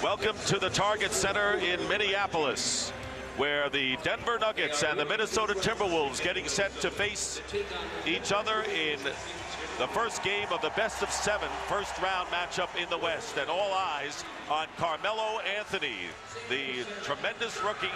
Welcome to the Target Center in Minneapolis, where the Denver Nuggets and the Minnesota Timberwolves getting set to face each other in the first game of the best-of-7 first-round matchup in the West. And all eyes on Carmelo Anthony, the tremendous rookie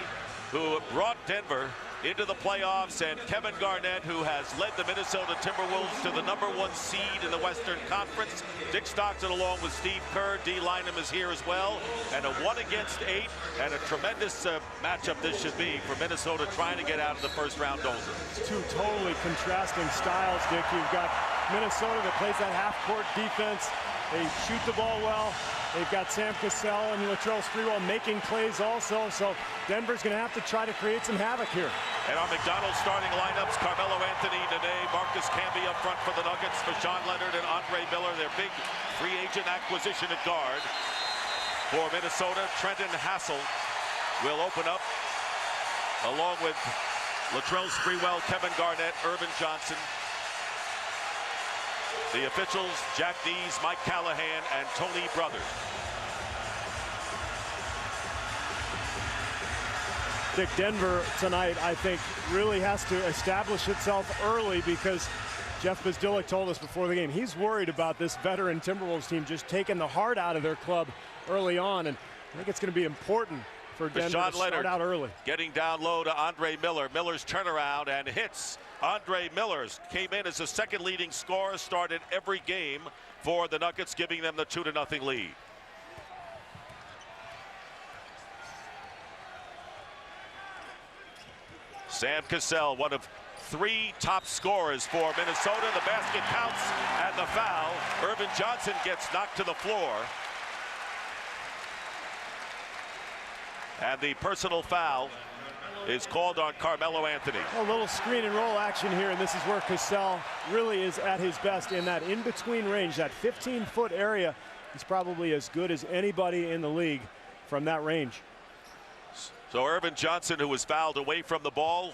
who brought Denver into the playoffs, and Kevin Garnett, who has led the Minnesota Timberwolves to the #1 seed in the Western Conference. Dick Stockton along with Steve Kerr. D. Lynam is here as well. And a 1-against-8 and a tremendous matchup this should be for Minnesota trying to get out of the first-round doldrums. Two totally contrasting styles, Dick. You've got Minnesota that plays that half-court defense. They shoot the ball well. They've got Sam Cassell and Latrell Sprewell making plays also. So Denver's going to have to try to create some havoc here. And our McDonald's starting lineups: Carmelo Anthony, Nene, Marcus Camby up front for the Nuggets, Vashawn Leonard and Andre Miller, their big free agent acquisition at guard. For Minnesota, Trenton Hassel will open up, along with Latrell Sprewell, Kevin Garnett, Irvin Johnson. The officials: Jack Dees, Mike Callahan, and Tony Brothers. Dick, Denver tonight, I think, really has to establish itself early, because Jeff Bzdelik told us before the game he's worried about this veteran Timberwolves team just taking the heart out of their club early on. And I think it's going to be important for Denver to start out early. Getting down low to Andre Miller. Miller's turnaround and hits. Andre Miller came in as the second leading scorer, started every game for the Nuggets, giving them the 2-0 lead. Sam Cassell, one of 3 top scorers for Minnesota. The basket counts and the foul. Irvin Johnson gets knocked to the floor. And the personal foul is called on Carmelo Anthony. A little screen and roll action here, and this is where Cassell really is at his best, in that in-between range, that 15-foot area. He's probably as good as anybody in the league from that range. So Irvin Johnson, who was fouled away from the ball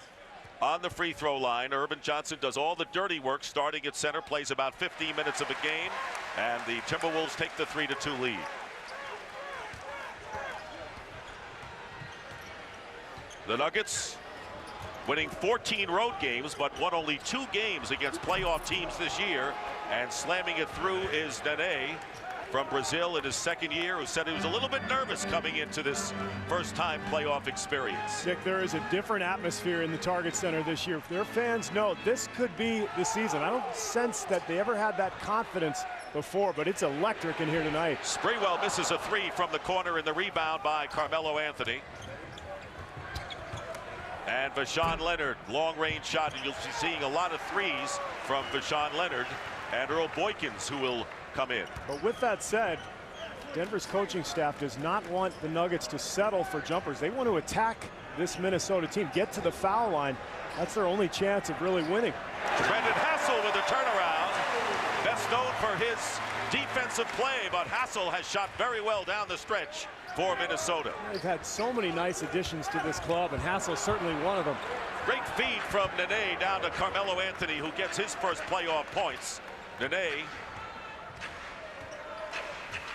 on the free throw line. Irvin Johnson does all the dirty work starting at center, plays about 15 minutes of a game, and the Timberwolves take the 3-2 lead. The Nuggets winning 14 road games, but won only 2 games against playoff teams this year. And slamming it through is Nene from Brazil in his second year, who said he was a little bit nervous coming into this first-time playoff experience. Dick, there is a different atmosphere in the Target Center this year. Their fans know this could be the season. I don't sense that they ever had that confidence before, but it's electric in here tonight. Sprewell misses a 3 from the corner, in the rebound by Carmelo Anthony. And Vashawn Leonard, long-range shot, and you'll be seeing a lot of 3s from Vashawn Leonard and Earl Boykins, who will come in. But with that said, Denver's coaching staff does not want the Nuggets to settle for jumpers. They want to attack this Minnesota team, get to the foul line. That's their only chance of really winning. Brendan Hassel with a turnaround. Best known for his defensive play, but Hassel has shot very well down the stretch for Minnesota. They've had so many nice additions to this club, and Hassel's certainly one of them. Great feed from Nene down to Carmelo Anthony, who gets his first playoff points. Nene,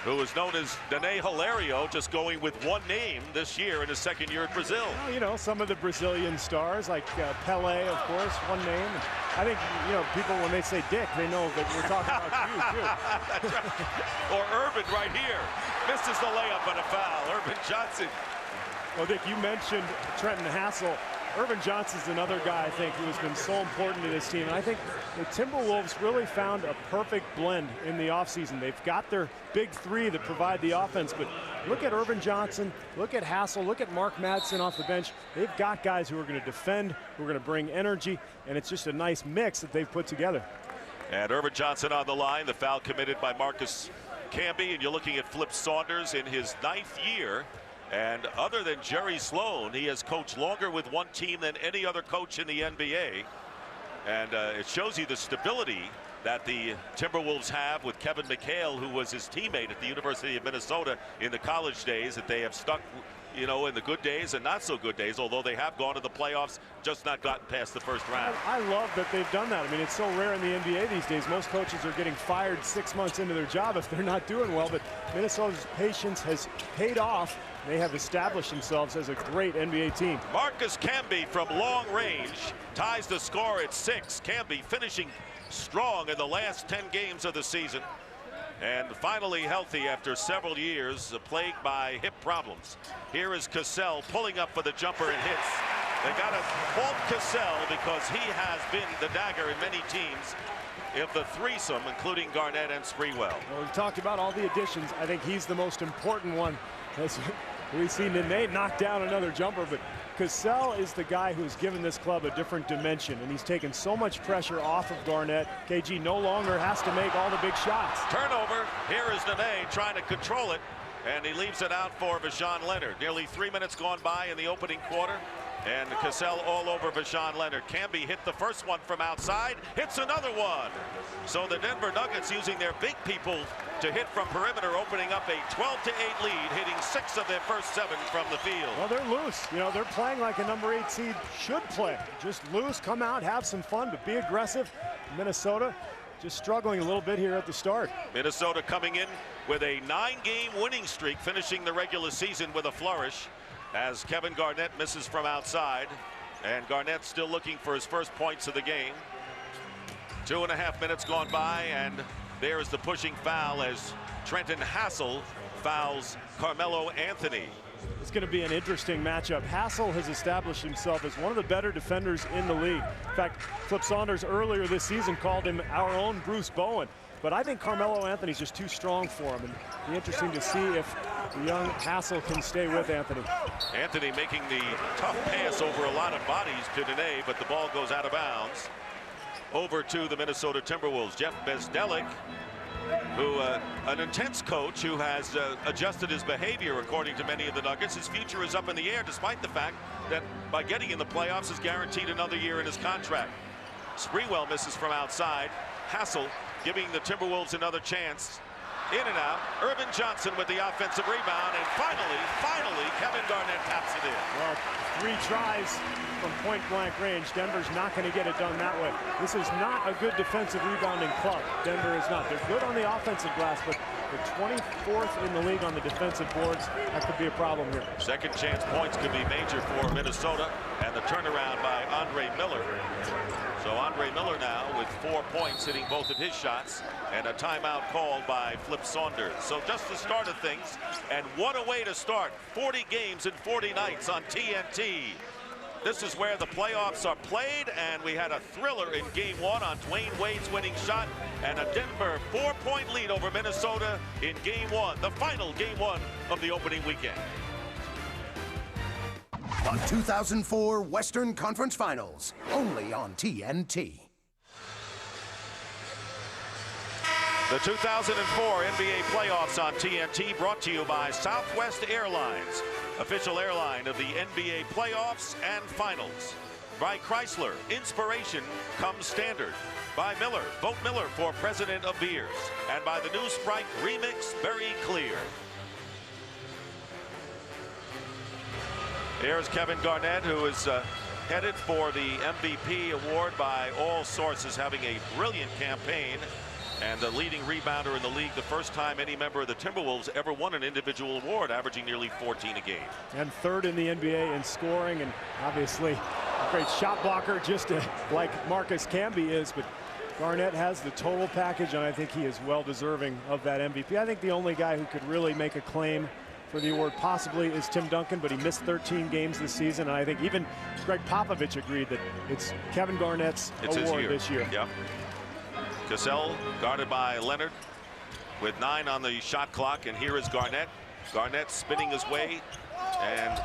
who is known as Nene Hilario, just going with one name this year in his second year at Brazil. Well, you know, some of the Brazilian stars, like Pelé, of course, one name. I think, you know, people, when they say Dick, they know that we're talking about you, too. That's right. Or Irvin right here. Misses the layup on a foul. Irvin Johnson. Well, Dick, you mentioned Trenton Hassel. Irvin Johnson's another guy, I think, who has been so important to this team. And I think the Timberwolves really found a perfect blend in the offseason. They've got their big 3 that provide the offense, but look at Irvin Johnson, look at Hassel, look at Mark Madsen off the bench. They've got guys who are going to defend, who are going to bring energy, and it's just a nice mix that they've put together. And Irvin Johnson on the line, the foul committed by Marcus Camby, and you're looking at Flip Saunders in his 9th year. And other than Jerry Sloan, he has coached longer with one team than any other coach in the NBA. And it shows you the stability that the Timberwolves have with Kevin McHale, who was his teammate at the University of Minnesota in the college days, that they have stuck, you know, in the good days and not so good days, although they have gone to the playoffs, just not gotten past the first round. I love that they've done that. I mean, it's so rare in the NBA these days. Most coaches are getting fired 6 months into their job if they're not doing well, but Minnesota's patience has paid off. They have established themselves as a great NBA team. Marcus Camby from long range ties the score at 6. Camby finishing strong in the last 10 games of the season, and finally healthy after several years plagued by hip problems. Here is Cassell pulling up for the jumper and hits. They got to fault Cassell because he has been the dagger in many teams of the threesome, including Garnett and Sprewell. Well, we've talked about all the additions. I think he's the most important one. As we've seen Nene knock down another jumper, but Cassell is the guy who's given this club a different dimension, and he's taken so much pressure off of Garnett. KG no longer has to make all the big shots. Turnover. Here is Nene trying to control it, and he leaves it out for Vashawn Leonard. Nearly 3 minutes gone by in the opening quarter, and Cassell all over Vashawn Leonard. Camby hit the first one from outside, hits another one. So the Denver Nuggets using their big people to hit from perimeter, opening up a 12-8 lead, hitting 6 of their first 7 from the field. Well, they're loose. You know, they're playing like a number 8 seed should play. Just loose, come out, have some fun, but be aggressive. Minnesota just struggling a little bit here at the start. Minnesota coming in with a 9-game winning streak, finishing the regular season with a flourish, as Kevin Garnett misses from outside, and Garnett still looking for his first points of the game. 2.5 minutes gone by, and there's the pushing foul as Trenton Hassel fouls Carmelo Anthony. It's going to be an interesting matchup. Hassel has established himself as one of the better defenders in the league. In fact, Flip Saunders earlier this season called him our own Bruce Bowen. But I think Carmelo Anthony's just too strong for him, and it'll be interesting to see if the young Hassel can stay with Anthony. Anthony making the tough pass over a lot of bodies to Nene, but the ball goes out of bounds. Over to the Minnesota Timberwolves. Jeff Bezdelik, who an intense coach who has adjusted his behavior according to many of the Nuggets. His future is up in the air, despite the fact that by getting in the playoffs is guaranteed another year in his contract. Sprewell misses from outside. Hassel giving the Timberwolves another chance. In and out. Irvin Johnson with the offensive rebound, and finally Kevin Garnett taps it in. Well, 3 tries from point-blank range. Denver's not going to get it done that way. This is not a good defensive rebounding club. Denver is not. They're good on the offensive glass, but the 24th in the league on the defensive boards. That could be a problem here. Second chance points could be major for Minnesota, and the turnaround by Andre Miller. So Andre Miller now with 4 points, hitting both of his shots, and a timeout called by Flip Saunders. So just the start of things, and what a way to start. 40 games in 40 nights on TNT. This is where the playoffs are played, and we had a thriller in Game 1 on Dwayne Wade's winning shot, and a Denver 4-point lead over Minnesota in Game 1, the final Game 1 of the opening weekend. The 2004 Western Conference Finals, only on TNT. The 2004 NBA playoffs on TNT, brought to you by Southwest Airlines, official airline of the NBA playoffs and finals. By Chrysler, inspiration comes standard. By Miller, vote Miller for president of beers. And by the new Sprite Remix Berry Clear. Here's Kevin Garnett, who is headed for the MVP award by all sources, having a brilliant campaign and the leading rebounder in the league, the first time any member of the Timberwolves ever won an individual award, averaging nearly 14 a game. And 3rd in the NBA in scoring, and obviously a great shot blocker, just like Marcus Camby is. But Garnett has the total package, and I think he is well deserving of that MVP. I think the only guy who could really make a claim for the award possibly is Tim Duncan, but he missed 13 games this season, and I think even Greg Popovich agreed that it's Kevin Garnett's award this year. Yep. Cassell guarded by Leonard with 9 on the shot clock, and here is Garnett. Garnett spinning his way, and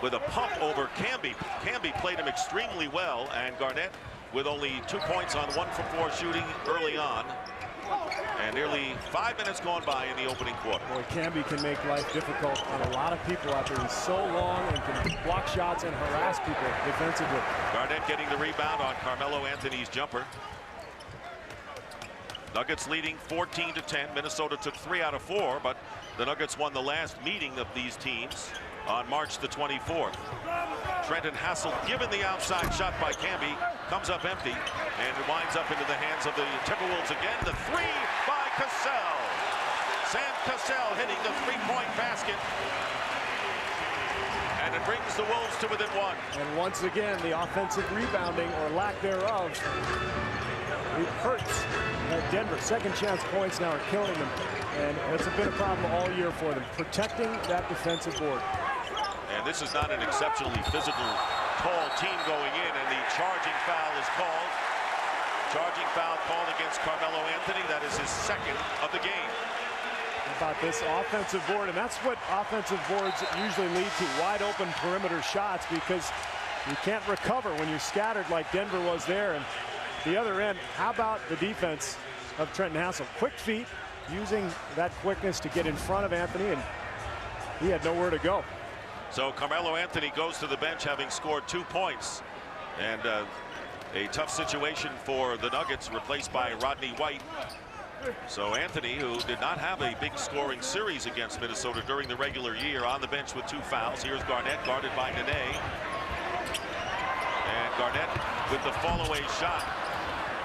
with a pump over Camby. Camby played him extremely well, and Garnett with only 2 points on 1 for 4 shooting early on. And nearly 5 minutes gone by in the opening quarter. Boy, Camby can make life difficult on a lot of people out there. He's so long and can block shots and harass people defensively. Garnett getting the rebound on Carmelo Anthony's jumper. Nuggets leading 14-10. Minnesota took 3 out of 4, but the Nuggets won the last meeting of these teams on March the 24th. Trenton Hassel given the outside shot by Camby, comes up empty, and it winds up into the hands of the Timberwolves again. The three by Cassell. Sam Cassell hitting the three-point basket. And it brings the Wolves to within 1. And once again, the offensive rebounding, or lack thereof, it hurts Denver. Second chance points now are killing them. And it's been a problem all year for them, protecting that defensive board. And this is not an exceptionally physical, tall team going in, and the charging foul is called. Charging foul called against Carmelo Anthony. That is his second of the game. About this offensive board, and that's what offensive boards usually lead to, wide open perimeter shots, because you can't recover when you're scattered like Denver was there. And the other end, how about the defense of Trenton Hassel? Quick feet, using that quickness to get in front of Anthony, and he had nowhere to go. So Carmelo Anthony goes to the bench having scored 2 points, and a tough situation for the Nuggets, replaced by Rodney White. So Anthony, who did not have a big scoring series against Minnesota during the regular year, on the bench with 2 fouls. Here's Garnett, guarded by Nene. And Garnett with the fall-away shot.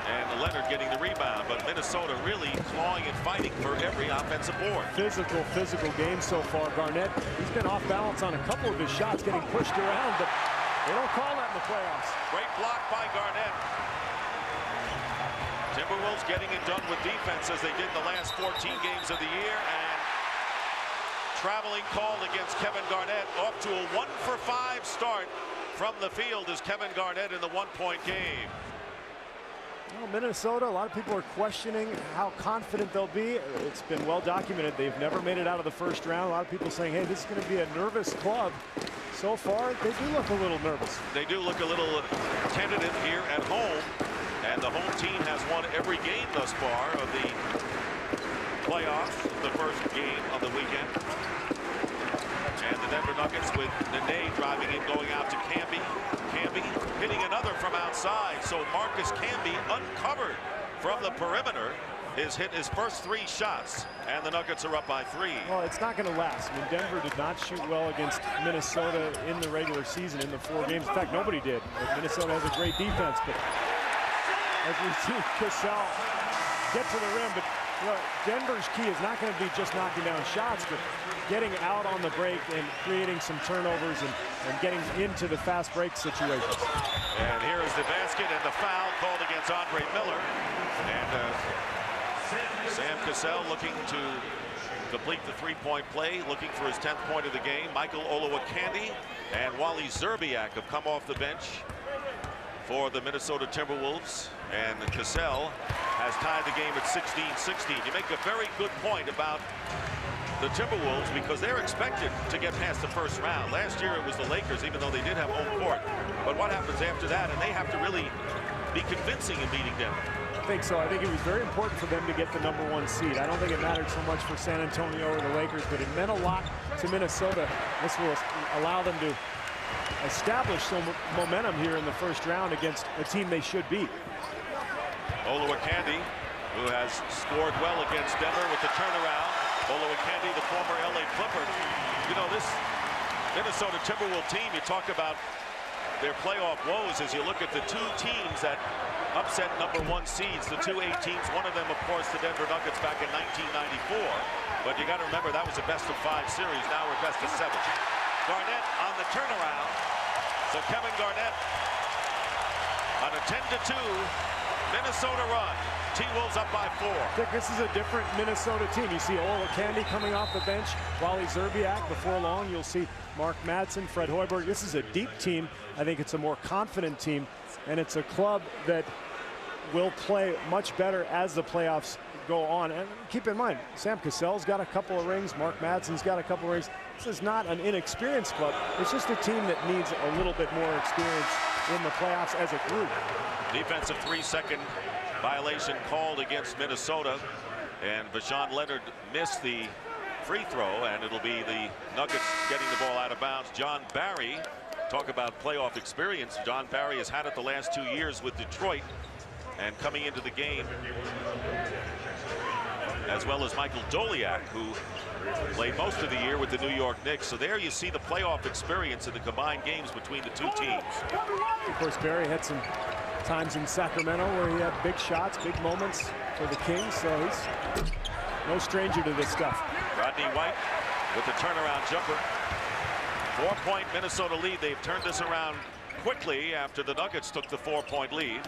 And Leonard getting the rebound. But Minnesota really clawing and fighting for every offensive board. Physical game so far. Garnett, he's been off balance on a couple of his shots, getting pushed around, but they don't call that in the playoffs. Great block by Garnett. Timberwolves getting it done with defense as they did the last 14 games of the year, and traveling called against Kevin Garnett. Off to a 1-for-5 start from the field is Kevin Garnett in the 1-point game. Well, Minnesota, a lot of people are questioning how confident they'll be. It's been well documented. They've never made it out of the first round. A lot of people saying, hey, this is going to be a nervous club. So far, they do look a little nervous. They do look a little tentative here at home. And the home team has won every game thus far of the playoffs, the first game of the weekend. And the Denver Nuggets with Nene driving in, going out to Camby. Camby hitting another from outside. So Marcus Camby uncovered from the perimeter. Has hit his first 3 shots, and the Nuggets are up by 3. Well, it's not going to last. I mean, Denver did not shoot well against Minnesota in the regular season in the 4 games. In fact, nobody did. Minnesota has a great defense, but as we see Cassell get to the rim, but Denver's key is not going to be just knocking down shots, but getting out on the break and creating some turnovers and getting into the fast break situations. And here is the basket and the foul called against Andre Miller. And Sam Cassell looking to complete the 3-point play, looking for his 10th point of the game. Michael Olowokandi and Wally Szczerbiak have come off the bench for the Minnesota Timberwolves, and Cassell has tied the game at 16-16. You make a very good point about the Timberwolves, because they're expected to get past the first round. Last year it was the Lakers, even though they did have home court. But what happens after that? And they have to really be convincing in beating Denver. I think so. I think it was very important for them to get the #1 seed. I don't think it mattered so much for San Antonio or the Lakers, but it meant a lot to Minnesota. This will allow them to establish some momentum here in the first round against a team they should beat. Olowokandi, who has scored well against Denver with the turnaround. Olowokandi, the former LA Clipper. You know, this Minnesota Timberwolves team, you talk about their playoff woes as you look at the 2 teams that upset #1 seeds, the 2 A teams. One of them, of course, the Denver Nuggets back in 1994. But you got to remember, that was a best-of-5 series. Now we're best-of-7. Garnett on the turnaround. So Kevin Garnett on a 10-2 Minnesota run. T-Wolves up by 4. Dick, this is a different Minnesota team. You see Olowokandi coming off the bench, Wally Szczerbiak. Before long, you'll see Mark Madsen, Fred Hoiberg. This is a deep team. I think it's a more confident team, and it's a club that will play much better as the playoffs go on. And keep in mind, Sam Cassell's got a couple of rings. Mark Madsen's got a couple of rings. This is not an inexperienced club. It's just a team that needs a little bit more experience in the playoffs as a group. Defensive 3-second violation called against Minnesota, and Vashawn Leonard missed the free throw, and it'll be the Nuggets getting the ball out of bounds. John Barry, talk about playoff experience. John Barry has had it the last 2 years with Detroit, and coming into the game as well as Michael Doliak, who played most of the year with the New York Knicks. So there you see the playoff experience in the combined games between the two teams. Of course, Barry had some times in Sacramento where he had big shots, big moments for the Kings, so he's no stranger to this stuff. Rodney White with the turnaround jumper. 4-point Minnesota lead. They've turned this around quickly after the Nuggets took the 4-point lead.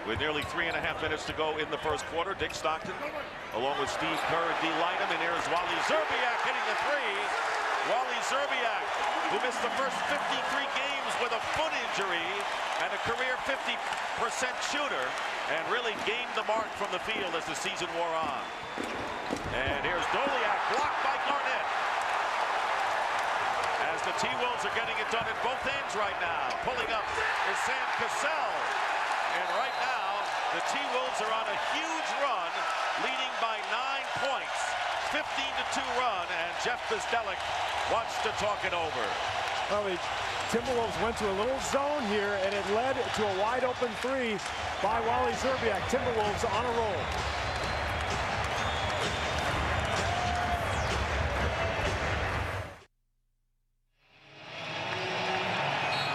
With nearly 3.5 minutes to go in the first quarter, Dick Stockton, along with Steve Kerr and Dee Lynam, and here's Wally Szczerbiak hitting the three. Wally Szczerbiak, who missed the first 53 games with a foot injury and a career 50% shooter, and really gained the mark from the field as the season wore on. And here's Doliak, blocked by Garnett. As the T-Wolves are getting it done at both ends right now. Pulling up is Sam Cassell. And right now, the T-Wolves are on a huge run, leading by 9 points. 15-2 run, and Jeff Bzdelik wants to talk it over. Well, the Timberwolves went to a little zone here, and it led to a wide-open three by Wally Szczerbiak. Timberwolves on a roll.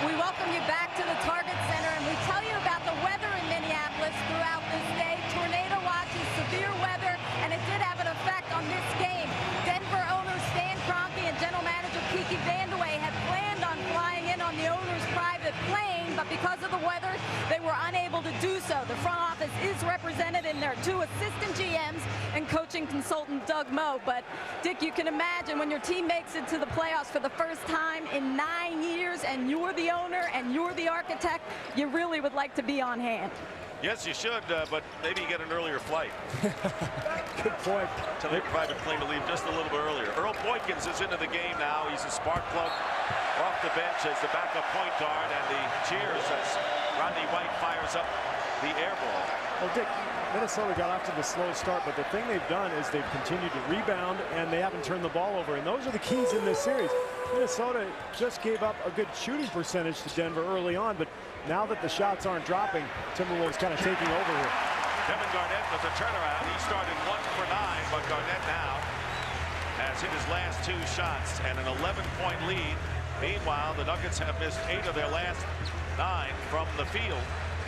We welcome you back to the Target Center, and we tell you about the weather in Minneapolis throughout this day. Tornado watches, severe weather, and it did have an effect on this game. Denver owner Stan Kroenke and general manager Kiki Vandeweghe had planned on flying in on the owner's private plane, but because of the weather, they were unable to do so. The front office is represented in their 2 assistant GMs and coaching consultant Doug Moe. But Dick, you can imagine when your team makes it to the playoffs for the first time in 9 years, and you're the owner and you're the architect, you really would like to be on hand. Yes, you should, but maybe you get an earlier flight. Good point. Tell your private plane to leave just a little bit earlier. Earl Boykins is into the game now. He's a spark plug off the bench as the backup point guard, and the cheers as Rodney White fires up the air ball. Well, Dick, Minnesota got off to the slow start, but the thing they've done is they've continued to rebound, and they haven't turned the ball over, and those are the keys in this series. Minnesota just gave up a good shooting percentage to Denver early on, but now that the shots aren't dropping, Timberwolves kind of taking over here. Kevin Garnett with the turnaround. He started 1 for 9, but Garnett now has hit his last 2 shots and an 11-point lead. Meanwhile, the Nuggets have missed 8 of their last 9 from the field.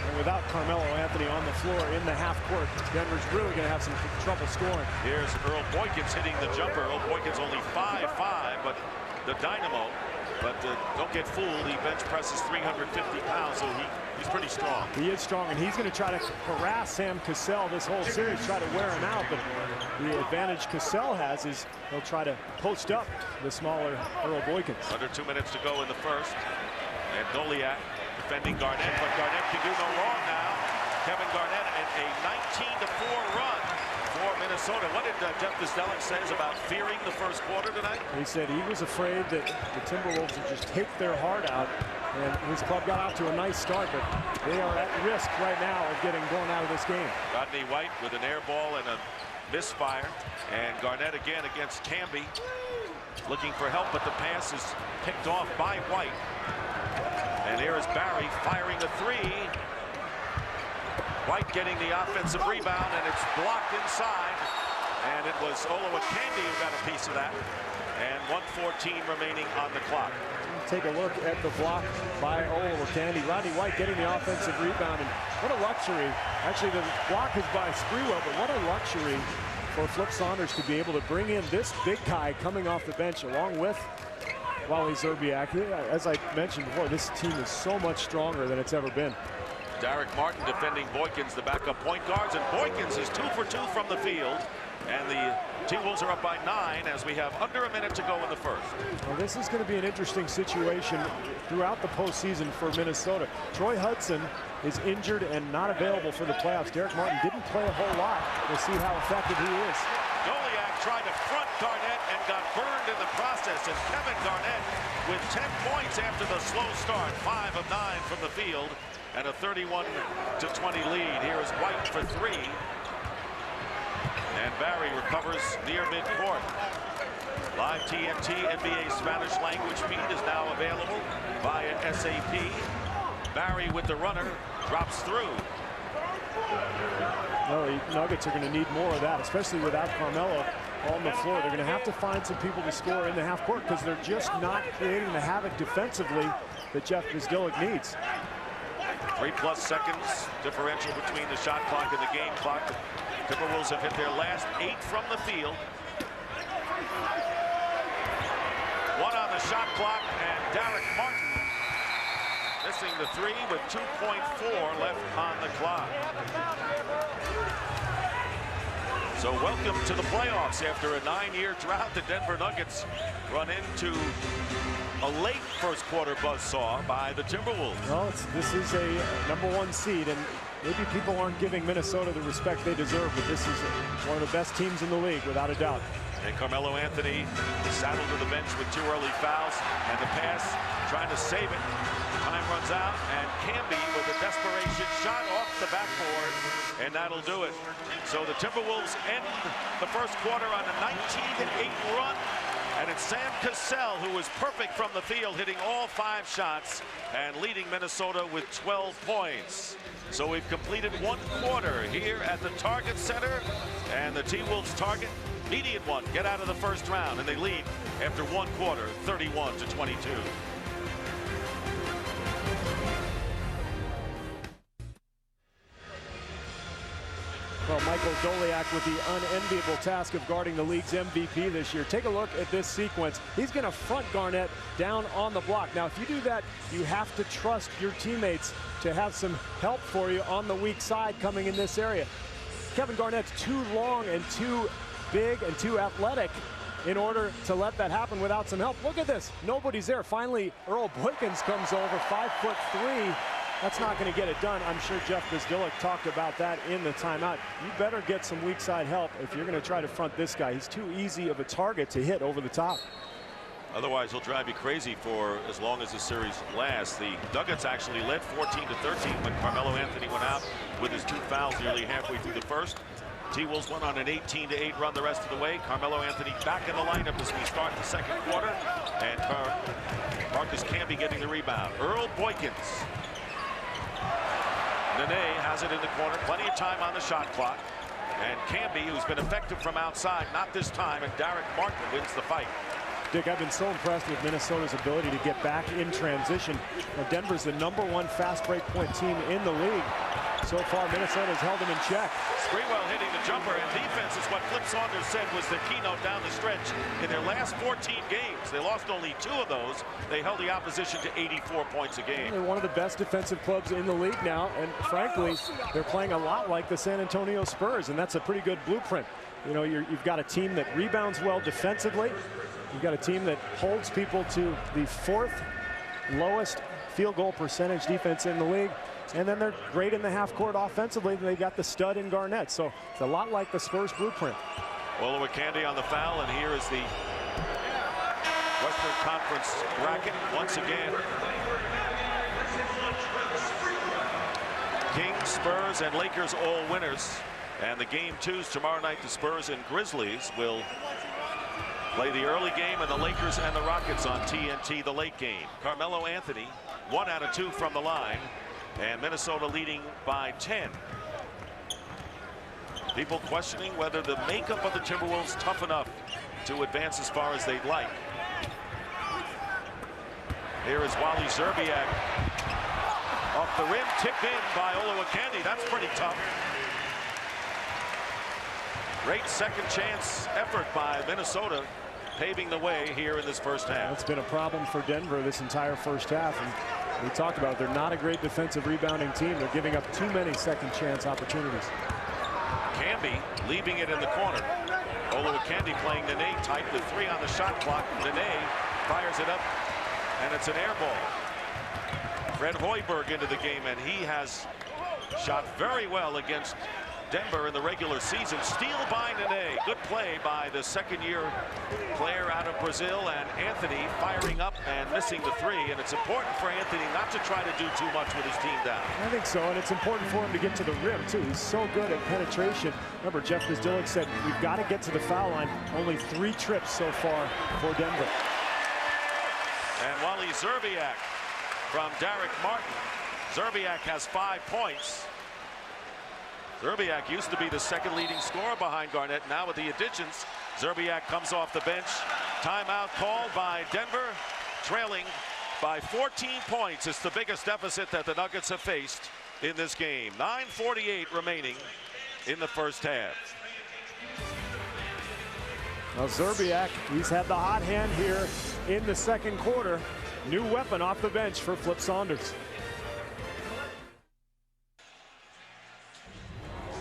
And without Carmelo Anthony on the floor in the half court, Denver's really going to have some trouble scoring. Here's Earl Boykins hitting the jumper. Earl Boykins only 5'5", but the dynamo. But don't get fooled, he bench presses 350 pounds, so he's pretty strong. He is strong, and he's going to try to harass Sam Cassell this whole series, try to wear him out. But the advantage Cassell has is he'll try to post up the smaller Earl Boykins. Under 2 minutes to go in the first. And Doliak defending Garnett, but Garnett can do no wrong now. Kevin Garnett and a 19-4 run for Minnesota. What did Jeff Bzdelik say about fearing the first quarter tonight? He said he was afraid that the Timberwolves would just take their heart out, and his club got out to a nice start, but they are at risk right now of getting blown out of this game. Rodney White with an air ball and a misfire, and Garnett again against Camby, looking for help, but the pass is picked off by White. And here is Barry firing a 3. White getting the offensive rebound, and it's blocked inside. And it was Olowokandi who got a piece of that. And 1:14 remaining on the clock. Take a look at the block by Olowokandi. Rodney White getting the offensive rebound, and what a luxury. Actually, the block is by Sprewell, but what a luxury for Flip Saunders to be able to bring in this big guy coming off the bench along with Wally Szczerbiak. As I mentioned before, this team is so much stronger than it's ever been. Derek Martin defending Boykins, the backup point guards, and Boykins is 2 for 2 from the field. And the T-Wolves are up by 9 as we have under a minute to go in the first. Well, this is going to be an interesting situation throughout the postseason for Minnesota. Troy Hudson is injured and not available for the playoffs. Derek Martin didn't play a whole lot. We'll see how effective he is. Doliak tried to front Garnett and got burned in the process. And Kevin Garnett with 10 points after the slow start. 5 of 9 from the field and a 31-20 lead. Here is White for 3. And Barry recovers near midcourt. Live TNT NBA Spanish language feed is now available via SAP. Barry with the runner drops through. Well, the Nuggets are going to need more of that, especially without Carmelo on the floor. They're going to have to find some people to score in the half court because they're just not creating the havoc defensively that Jeff Bzdelik needs. 3+ seconds differential between the shot clock and the game clock. The Timberwolves have hit their last 8 from the field. 1 on the shot clock, and Derek Martin missing the 3 with 2.4 left on the clock. So welcome to the playoffs. After a 9-year drought, the Denver Nuggets run into a late first quarter buzzsaw by the Timberwolves. Well, this is a #1 seed, and maybe people aren't giving Minnesota the respect they deserve, but this is one of the best teams in the league, without a doubt. And Carmelo Anthony saddled to the bench with 2 early fouls, and the pass trying to save it. Time runs out, and Camby with a desperation shot off the backboard, and that'll do it. So the Timberwolves end the first quarter on a 19-8 run, and it's Sam Cassell who was perfect from the field, hitting all 5 shots and leading Minnesota with 12 points. So we've completed 1 quarter here at the Target Center, and the T-Wolves target immediate one, get out of the first round, and they lead after 1 quarter, 31-22. Well, Michael Doliak with the unenviable task of guarding the league's MVP this year. Take a look at this sequence. He's going to front Garnett down on the block. Now, if you do that, you have to trust your teammates to have some help for you on the weak side coming in this area. Kevin Garnett's too long and too big and too athletic in order to let that happen without some help. Look at this. Nobody's there. Finally, Earl Boykins comes over, 5'3". That's not going to get it done. I'm sure Jeff Bzdelik talked about that in the timeout. You better get some weak side help if you're going to try to front this guy. He's too easy of a target to hit over the top. Otherwise, he'll drive you crazy for as long as the series lasts. The Nuggets actually led 14-13 when Carmelo Anthony went out with his 2 fouls nearly halfway through the first. T-Wolves went on an 18-8 run the rest of the way. Carmelo Anthony back in the lineup as we start the second quarter. And Marcus Camby getting the rebound. Earl Boykins. Nene has it in the corner. Plenty of time on the shot clock. And Camby, who's been effective from outside, not this time. And Derek Martin wins the fight. Dick, I've been so impressed with Minnesota's ability to get back in transition. Now, Denver's the #1 fast break point team in the league. So far, Minnesota's held them in check. Sprewell hitting the jumper, and defense is what Flip Saunders said was the keynote down the stretch. In their last 14 games, they lost only 2 of those. They held the opposition to 84 points a game. They're one of the best defensive clubs in the league now, and frankly, they're playing a lot like the San Antonio Spurs, and that's a pretty good blueprint. You know, you've got a team that rebounds well defensively. You've got a team that holds people to the 4th lowest field goal percentage defense in the league. And then they're great in the half court offensively. They've got the stud in Garnett. So it's a lot like the Spurs blueprint. Olowokandi on the foul, and here is the Western Conference bracket once again. Kings, Spurs, and Lakers all winners. And the game 2s tomorrow night, the Spurs and Grizzlies will play the early game, and the Lakers and the Rockets on TNT, the late game. Carmelo Anthony, 1 out of 2 from the line, and Minnesota leading by 10. People questioning whether the makeup of the Timberwolves tough enough to advance as far as they'd like. Here is Wally Szczerbiak off the rim, tipped in by Olowokandi. That's pretty tough. Great second chance effort by Minnesota, paving the way here in this first half. That's been a problem for Denver this entire first half. And we talked about it. They're not a great defensive rebounding team. They're giving up too many second chance opportunities. Camby leaving it in the corner. Olowokandi playing Nene tight with 3 on the shot clock. Nene fires it up, and it's an air ball. Fred Hoiberg into the game, and he has shot very well against Denver in the regular season. Steal by Nene. Good play by the second-year player out of Brazil, and Anthony firing up and missing the 3. And it's important for Anthony not to try to do too much with his team down. I think so, and it's important for him to get to the rim too. He's so good at penetration. Remember, Jeff Bzdelik said we've got to get to the foul line. Only 3 trips so far for Denver. And Wally Szczerbiak from Derek Martin. Szczerbiak has 5 points. Zerbiak used to be the second leading scorer behind Garnett. Now with the additions, Zerbiak comes off the bench. Timeout called by Denver, trailing by 14 points. It's the biggest deficit that the Nuggets have faced in this game. 9:48 remaining in the first half. Now Zerbiak, he's had the hot hand here in the second quarter. New weapon off the bench for Flip Saunders.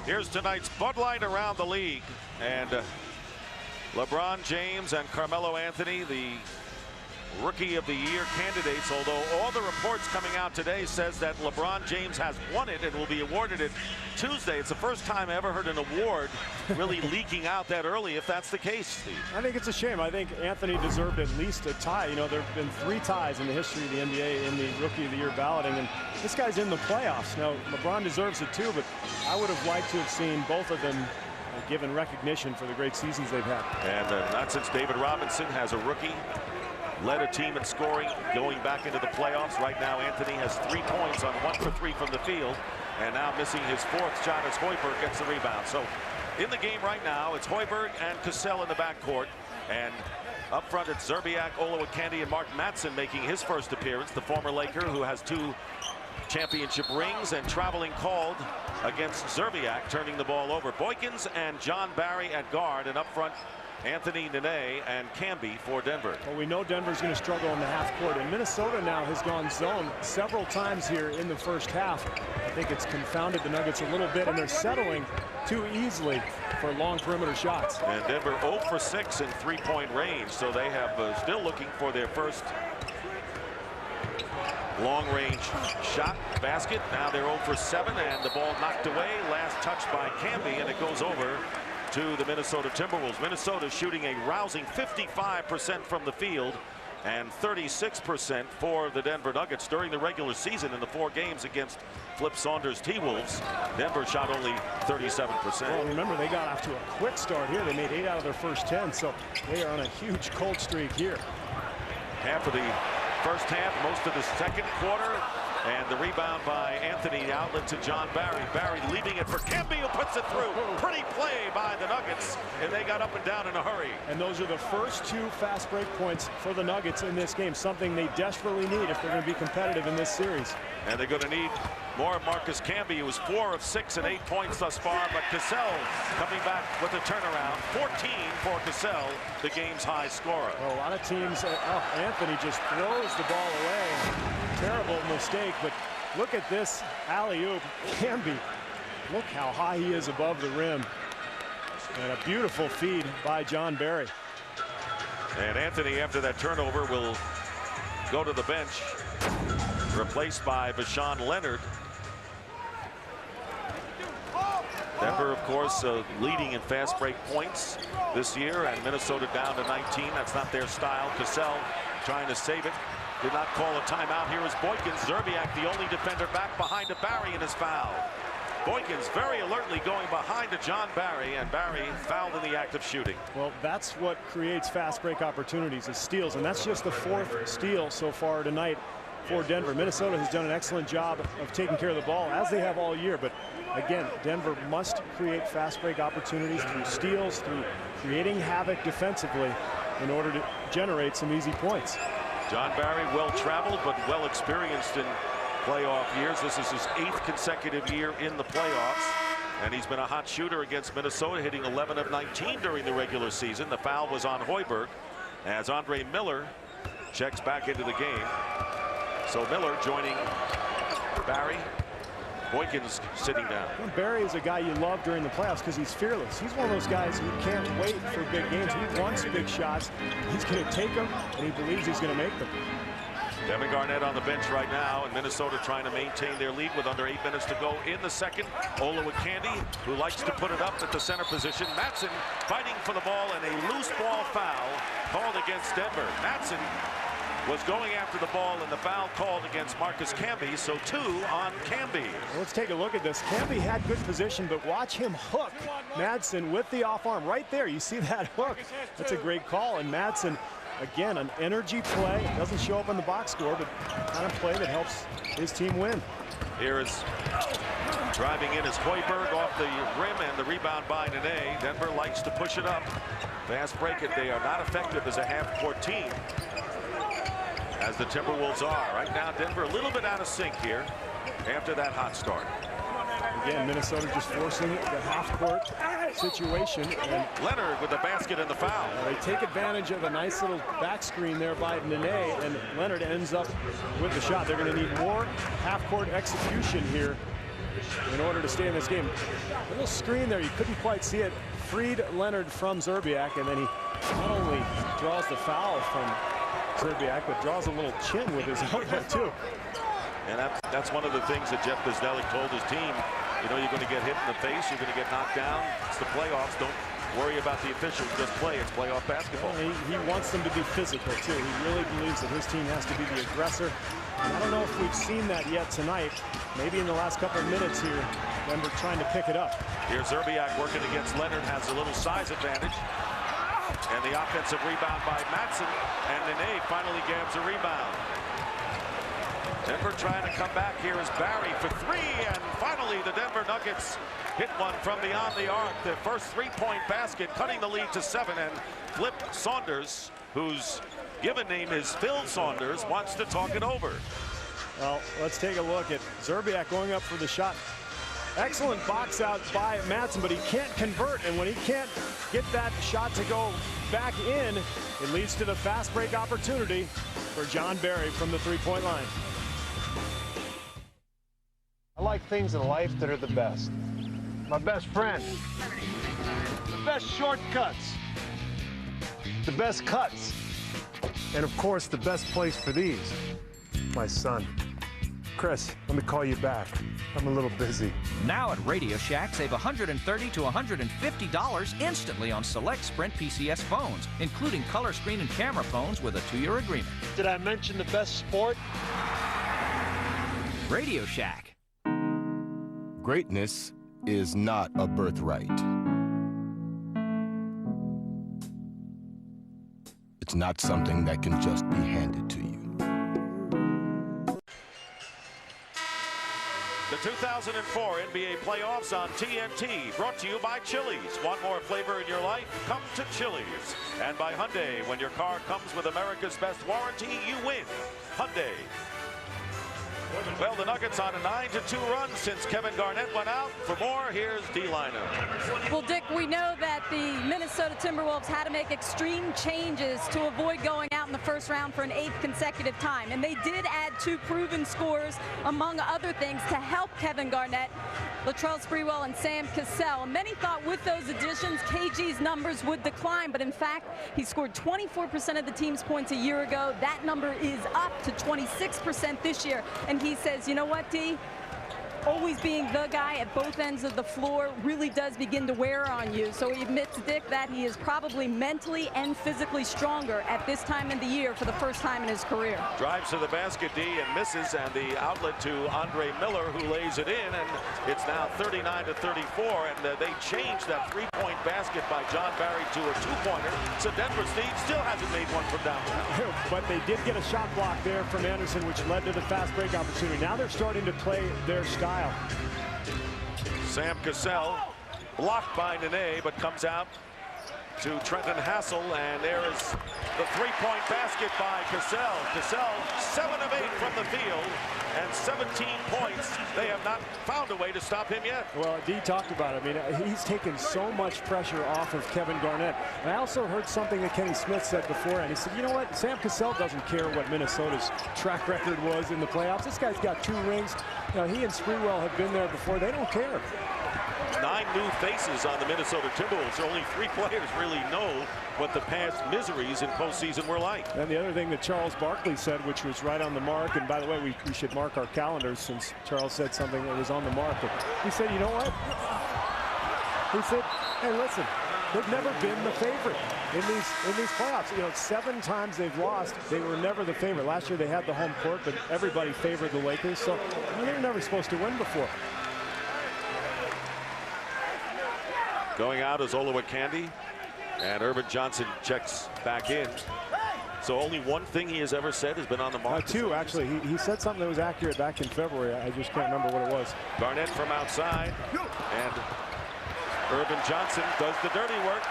Here's tonight's Bud Light around the league, and LeBron James and Carmelo Anthony, the Rookie of the Year candidates, although all the reports coming out today says that LeBron James has won it and will be awarded it Tuesday. It's the first time I ever heard an award really leaking out that early, if that's the case, Steve. I think it's a shame. I think Anthony deserved at least a tie. You know, there have been 3 ties in the history of the NBA in the Rookie of the Year balloting, and this guy's in the playoffs. Now, LeBron deserves it too, but I would have liked to have seen both of them given recognition for the great seasons they've had. And not since David Robinson has a rookie led a team in scoring going back into the playoffs. Right now, Anthony has 3 points on 1 for 3 from the field, and now missing his 4th shot as Hoiberg gets the rebound. So in the game right now, it's Hoiberg and Cassell in the backcourt, and up front it's Zerbiak, Olowokandi, and Mark Matson making his first appearance. The former Laker, who has 2 championship rings and traveling called against Zerbiak, turning the ball over. Boykins and John Barry at guard, and up front Anthony Nene and Camby for Denver. Well, we know Denver's going to struggle in the half court, and Minnesota now has gone zone several times here in the first half. I think it's confounded the Nuggets a little bit, and they're settling too easily for long perimeter shots. And Denver 0 for 6 in 3-point range, so they have still looking for their first long-range shot basket. Now they're 0 for 7, and the ball knocked away. Last touch by Camby, and it goes over to the Minnesota Timberwolves. Minnesota shooting a rousing 55% from the field and 36% for the Denver Nuggets during the regular season. In the 4 games against Flip Saunders T-Wolves, Denver shot only 37%. Well, remember, they got off to a quick start here. They made 8 out of their first 10, so they are on a huge cold streak here. Half of the first half, most of the second quarter, and the rebound by Anthony, the outlet to John Barry. Barry leaving it for Camby, who puts it through. Pretty play by the Nuggets, and they got up and down in a hurry. And those are the first 2 fast break points for the Nuggets in this game, something they desperately need if they're going to be competitive in this series. And they're going to need more of Marcus Camby, who was 4 of 6 and 8 points thus far, but Cassell coming back with a turnaround. 14 for Cassell, the game's high scorer. Well, a lot of teams, Anthony just throws the ball away. Terrible mistake, but look at this alley-oop. Camby, look how high he is above the rim. And a beautiful feed by John Barry. And Anthony, after that turnover, will go to the bench, replaced by Vashawn Leonard. Denver, of course, leading in fast break points this year, and Minnesota down to 19. That's not their style. Cassell trying to save it. Did not call a timeout. Here is Boykins. Zerbiak, the only defender back behind a Barry, in his foul. Boykins very alertly going behind to John Barry, and Barry fouled in the act of shooting. Well, that's what creates fast break opportunities, is steals, and that's just the 4th steal so far tonight for Denver. Minnesota has done an excellent job of taking care of the ball, as they have all year, but again, Denver must create fast break opportunities through steals, through creating havoc defensively in order to generate some easy points. John Barry, well-traveled but well-experienced in playoff years. This is his 8th consecutive year in the playoffs, and he's been a hot shooter against Minnesota, hitting 11 of 19 during the regular season. The foul was on Hoiberg as Andre Miller checks back into the game. So Miller joining Barry. Boykins sitting down. Well, Barry is a guy you love during the playoffs because he's fearless. He's one of those guys who can't wait for big games. He wants big shots. He's going to take them, and he believes he's going to make them. Kevin Garnett on the bench right now, and Minnesota trying to maintain their lead with under 8 minutes to go in the second. Olowokandi, who likes to put it up at the center position. Matson fighting for the ball, and a loose ball foul called against Denver. Matson was going after the ball, and the foul called against Marcus Camby, so 2 on Camby. Well, let's take a look at this. Camby had good position, but watch him hook Madsen with the off arm right there. You see that hook? That's a great call, and Madsen, again, an energy play. It doesn't show up on the box score, but kind of play that helps his team win. Here is Driving in is Hoiberg off the rim, and the rebound by Nene. Denver likes to push it up. Fast break it. They are not effective as a half-court team, as the Timberwolves are. Right now, Denver a little bit out of sync here after that hot start. Again, Minnesota just forcing the half-court situation. And Leonard with the basket and the foul. they take advantage of a nice little back screen there by Nene, and Leonard ends up with the shot. They're going to need more half-court execution here in order to stay in this game. A little screen there, you couldn't quite see it. Freed Leonard from Szczerbiak, and then he not only draws the foul from Szczerbiak, but draws a little chin with his elbow, too. And that's one of the things that Jeff Bezdelik told his team. You know, you're going to get hit in the face, you're going to get knocked down. It's the playoffs. Don't worry about the officials, just play. It's playoff basketball. Well, he wants them to be physical, too. He really believes that his team has to be the aggressor. And I don't know if we've seen that yet tonight. Maybe in the last couple of minutes here, Denver trying to pick it up. Here's Szczerbiak working against Leonard, has a little size advantage. And the offensive rebound by Matson, and Nene finally grabs a rebound. Denver trying to come back. Here is Barry for three, and finally the Denver Nuggets hit one from beyond the arc. Their first three-point basket, cutting the lead to 7, and Flip Saunders, whose given name is Phil Saunders, wants to talk it over. Well, let's take a look at Szczerbiak going up for the shot. Excellent box out by Matson, but he can't convert, and when he can't get that shot to go back in, it leads to the fast break opportunity for John Barry from the three-point line. I like things in life that are the best. My best friend. The best shortcuts. The best cuts. And of course, the best place for these. My son. Chris, let me call you back. I'm a little busy. Now at Radio Shack, save $130 to $150 instantly on select Sprint PCS phones, including color screen and camera phones with a 2-year agreement. Did I mention the best sport? Radio Shack. Greatness is not a birthright. It's not something that can just be handed to you. The 2004 NBA playoffs on TNT, brought to you by Chili's. Want more flavor in your life? Come to Chili's. And by Hyundai, when your car comes with America's best warranty, you win. Hyundai. Well, the Nuggets on a 9-2 run since Kevin Garnett went out. For more, here's D-Liner. Well, Dick, we know that the Minnesota Timberwolves had to make extreme changes to avoid going out in the first round for an 8th consecutive time. And they did add 2 proven scores, among other things, to help Kevin Garnett, Latrell Sprewell, and Sam Cassell. Many thought with those additions, KG's numbers would decline. But in fact, he scored 24% of the team's points a year ago. That number is up to 26% this year. And he says, you know what, D? Always being the guy at both ends of the floor really does begin to wear on you. So he admits, Dick, that he is probably mentally and physically stronger at this time in the year for the first time in his career. Drives to the basket, D, and misses, and the outlet to Andre Miller, who lays it in, and it's now 39-34, and they changed that three-point basket by John Barry to a two-pointer. So Denver State still hasn't made one from downtown. But they did get a shot block there from Anderson, which led to the fast break opportunity. Now they're starting to play their style. Sam Cassell blocked by Nene, but comes out to Trenton Hassel, and there is the three-point basket by Cassell. Cassell 7 of 8 from the field and 17 points. They have not found a way to stop him yet. Well, D talked about it. I mean, he's taken so much pressure off of Kevin Garnett. And I also heard something that Kenny Smith said before, and he said, you know what, Sam Cassell doesn't care what Minnesota's track record was in the playoffs. This guy's got 2 rings. You know, he and Sprewell have been there before. They don't care. 9 new faces on the Minnesota Timberwolves. Only 3 players really know what the past miseries in postseason were like. And the other thing that Charles Barkley said, which was right on the mark, and by the way, we should mark our calendars since Charles said something that was on the mark. But he said, you know what? He said, hey, listen, they've never been the favorite in these playoffs. You know, 7 times they've lost. They were never the favorite. Last year they had the home court, but everybody favored the Lakers. So they were never supposed to win before. Going out is Olowokandi, and Irvin Johnson checks back in. So only one thing he has ever said has been on the mark. Two, actually. He said something that was accurate back in February. I just can't remember what it was. Garnett from outside, and Irvin Johnson does the dirty work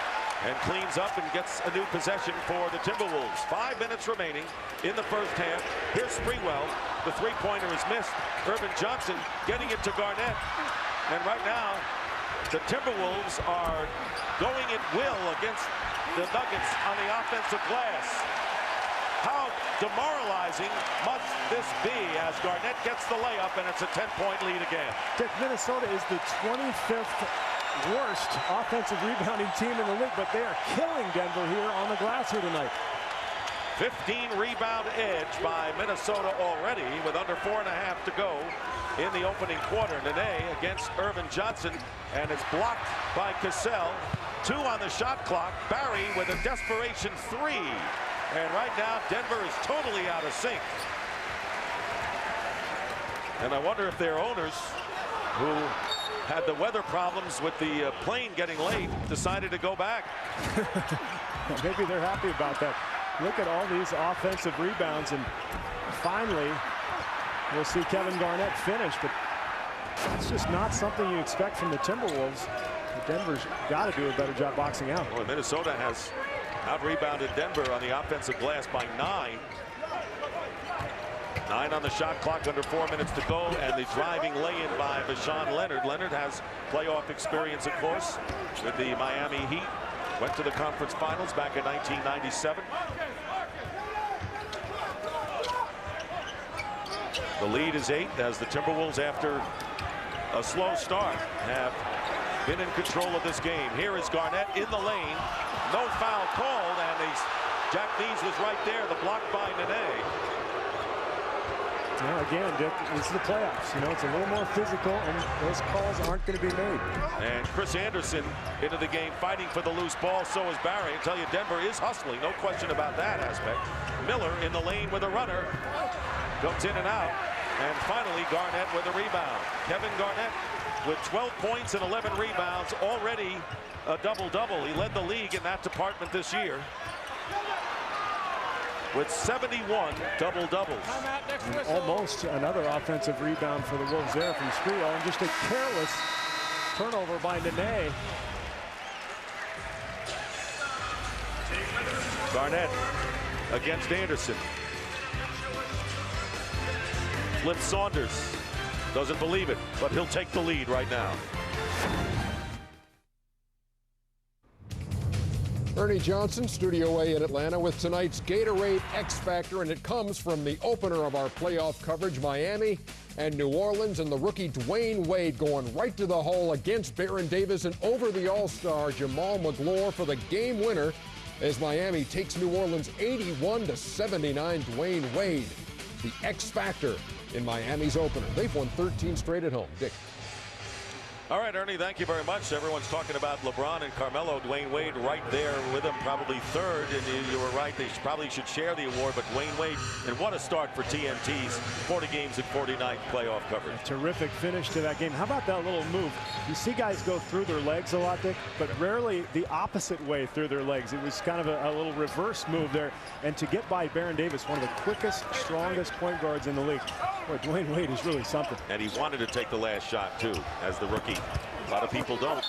and cleans up and gets a new possession for the Timberwolves. 5 minutes remaining in the first half. Here's Sprewell. The three-pointer is missed. Irvin Johnson getting it to Garnett. And right now, the Timberwolves are going at will against the Nuggets on the offensive glass. How demoralizing must this be as Garnett gets the layup, and it's a 10-point lead again. Dick, Minnesota is the 25th worst offensive rebounding team in the league, but they are killing Denver here on the glass here tonight. 15 rebound edge by Minnesota already with under 4.5 to go in the opening quarter. Nene against Irvin Johnson, and it's blocked by Cassell. 2 on the shot clock. Barry with a desperation 3. And right now, Denver is totally out of sync. And I wonder if their owners, who had the weather problems with the plane getting late, decided to go back. Maybe they're happy about that. Look at all these offensive rebounds, and finally, we'll see Kevin Garnett finish, but it's just not something you expect from the Timberwolves. Denver's got to do a better job boxing out. Well, Minnesota has out-rebounded Denver on the offensive glass by 9. 9 on the shot clock, under 4 minutes to go, and the driving lay-in by Vashawn Leonard. Leonard has playoff experience, of course, with the Miami Heat. Went to the conference finals back in 1997. The lead is 8 as the Timberwolves, after a slow start, have been in control of this game. Here is Garnett in the lane. No foul called, and Jack Nees was right there. The block by Nene. Well, again, Dick, this is the playoffs. You know, it's a little more physical, and those calls aren't going to be made. And Chris Anderson into the game, fighting for the loose ball. So is Barry. I tell you, Denver is hustling. No question about that aspect. Miller in the lane with a runner. Goes in and out. And finally, Garnett with a rebound. Kevin Garnett with 12 points and 11 rebounds. Already a double-double. He led the league in that department this year with 71 double-doubles. Almost another offensive rebound for the Wolves there from Sprewell, and just a careless turnover by Nene. Garnett against Anderson. Flip Saunders doesn't believe it, but he'll take the lead right now. Ernie Johnson, Studio A in Atlanta, with tonight's Gatorade X Factor, and it comes from the opener of our playoff coverage, Miami and New Orleans, and the rookie Dwayne Wade going right to the hole against Baron Davis and over the All-Star Jamal McGlure for the game winner as Miami takes New Orleans 81-79. Dwayne Wade, the X Factor in Miami's opener. They've won 13 straight at home. Dick. All right, Ernie, thank you very much. Everyone's talking about LeBron and Carmelo. Dwayne Wade right there with him, probably third. And you were right, they probably should share the award. But Dwayne Wade, and what a start for TNT's 40 games and 49 playoff coverage. A terrific finish to that game. How about that little move? You see guys go through their legs a lot, Dick, but rarely the opposite way through their legs. It was kind of a little reverse move there. And to get by Baron Davis, one of the quickest, strongest point guards in the league. Boy, Dwayne Wade is really something. And he wanted to take the last shot, too, as the rookie. A lot of people don't.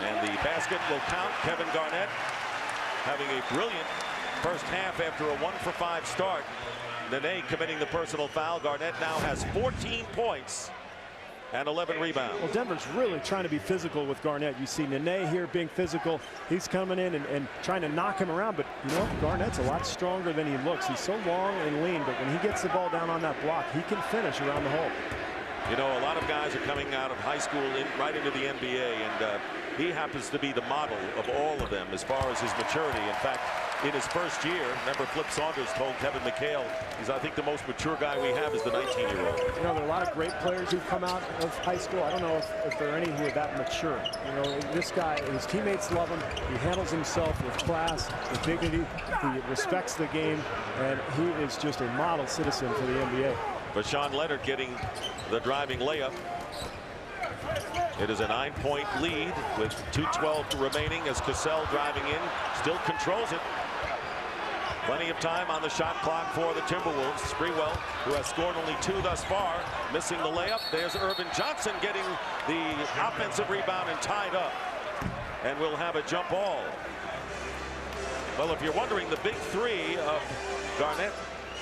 And the basket will count. Kevin Garnett having a brilliant first half after a 1-for-5 start. Nene committing the personal foul. Garnett now has 14 points and 11 rebounds. Well, Denver's really trying to be physical with Garnett. You see Nene here being physical. He's coming in and trying to knock him around. But, you know, Garnett's a lot stronger than he looks. He's so long and lean, but when he gets the ball down on that block, he can finish around the hole. You know, a lot of guys are coming out of high school right into the NBA, and he happens to be the model of all of them as far as his maturity. In fact, in his first year, remember Flip Saunders told Kevin McHale, he's, I think, the most mature guy we have is the 19-year-old. You know, there are a lot of great players who've come out of high school. I don't know if there are any who are that mature. You know, this guy, his teammates love him. He handles himself with class, with dignity. He respects the game, and he is just a model citizen for the NBA. Vashawn Leonard getting the driving layup. It is a 9-point lead with 2:12 remaining as Cassell driving in, still controls it. Plenty of time on the shot clock for the Timberwolves. Sprewell, who has scored only 2 thus far, missing the layup. There's Irvin Johnson getting the offensive rebound and tied up. And we'll have a jump ball. Well, if you're wondering, the big three of Garnett,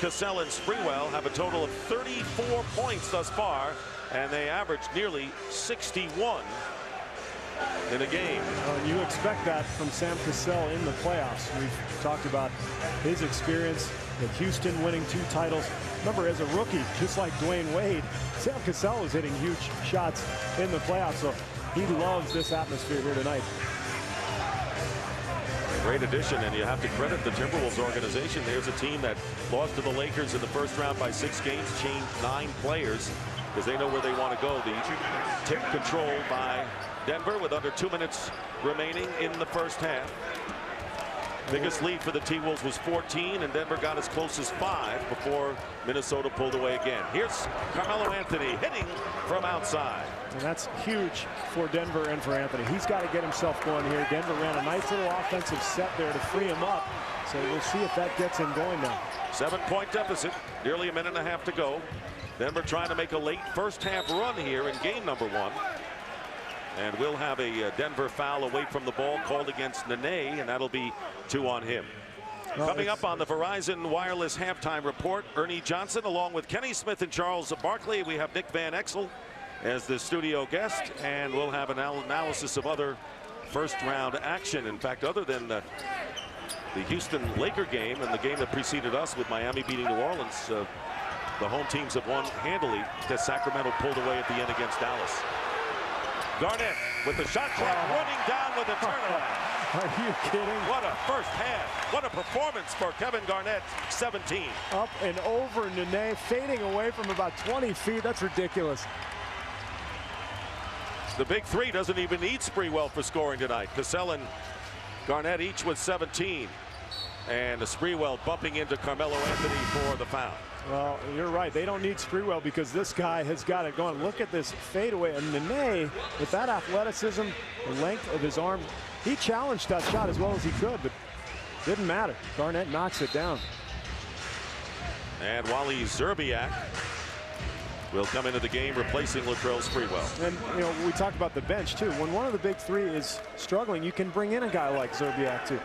Cassell, and Sprewell have a total of 34 points thus far, and they average nearly 61 in a game. You expect that from Sam Cassell in the playoffs. We've talked about his experience with Houston winning 2 titles. Remember, as a rookie, just like Dwayne Wade, Sam Cassell was hitting huge shots in the playoffs, so he loves this atmosphere here tonight. Great addition, and you have to credit the Timberwolves organization. There's a team that lost to the Lakers in the first round by 6 games, changed 9 players because they know where they want to go. The tip control by Denver with under 2 minutes remaining in the first half. Biggest lead for the T-Wolves was 14, and Denver got as close as 5 before Minnesota pulled away again. Here's Carmelo Anthony hitting from outside. And that's huge for Denver and for Anthony. He's got to get himself going here. Denver ran a nice little offensive set there to free him up. So we'll see if that gets him going now. 7-point deficit, nearly a minute and a half to go. Denver trying to make a late first half run here in game number 1. And we'll have a Denver foul away from the ball called against Nene, and that'll be 2 on him. Well, coming up on the Verizon Wireless Halftime Report, Ernie Johnson along with Kenny Smith and Charles Barkley. We have Nick Van Exel as the studio guest, and we'll have an analysis of other first-round action. In fact, other than the Houston Laker game and the game that preceded us with Miami beating New Orleans, the home teams have won handily as Sacramento pulled away at the end against Dallas. Garnett with the shot clock running down with a turnaround. Are you kidding? What a first half. What a performance for Kevin Garnett, 17. Up and over Nene, fading away from about 20 feet. That's ridiculous. The big three doesn't even need Sprewell for scoring tonight. Cassell and Garnett each with 17. And Sprewell bumping into Carmelo Anthony for the foul. Well, you're right. They don't need Sprewell because this guy has got it going. Look at this fadeaway. And Nene, with that athleticism, the length of his arm, he challenged that shot as well as he could, but didn't matter. Garnett knocks it down. And Wally Szczerbiak will come into the game replacing Latrell Sprewell. And, you know, we talked about the bench, too. When one of the big three is struggling, you can bring in a guy like Szczerbiak to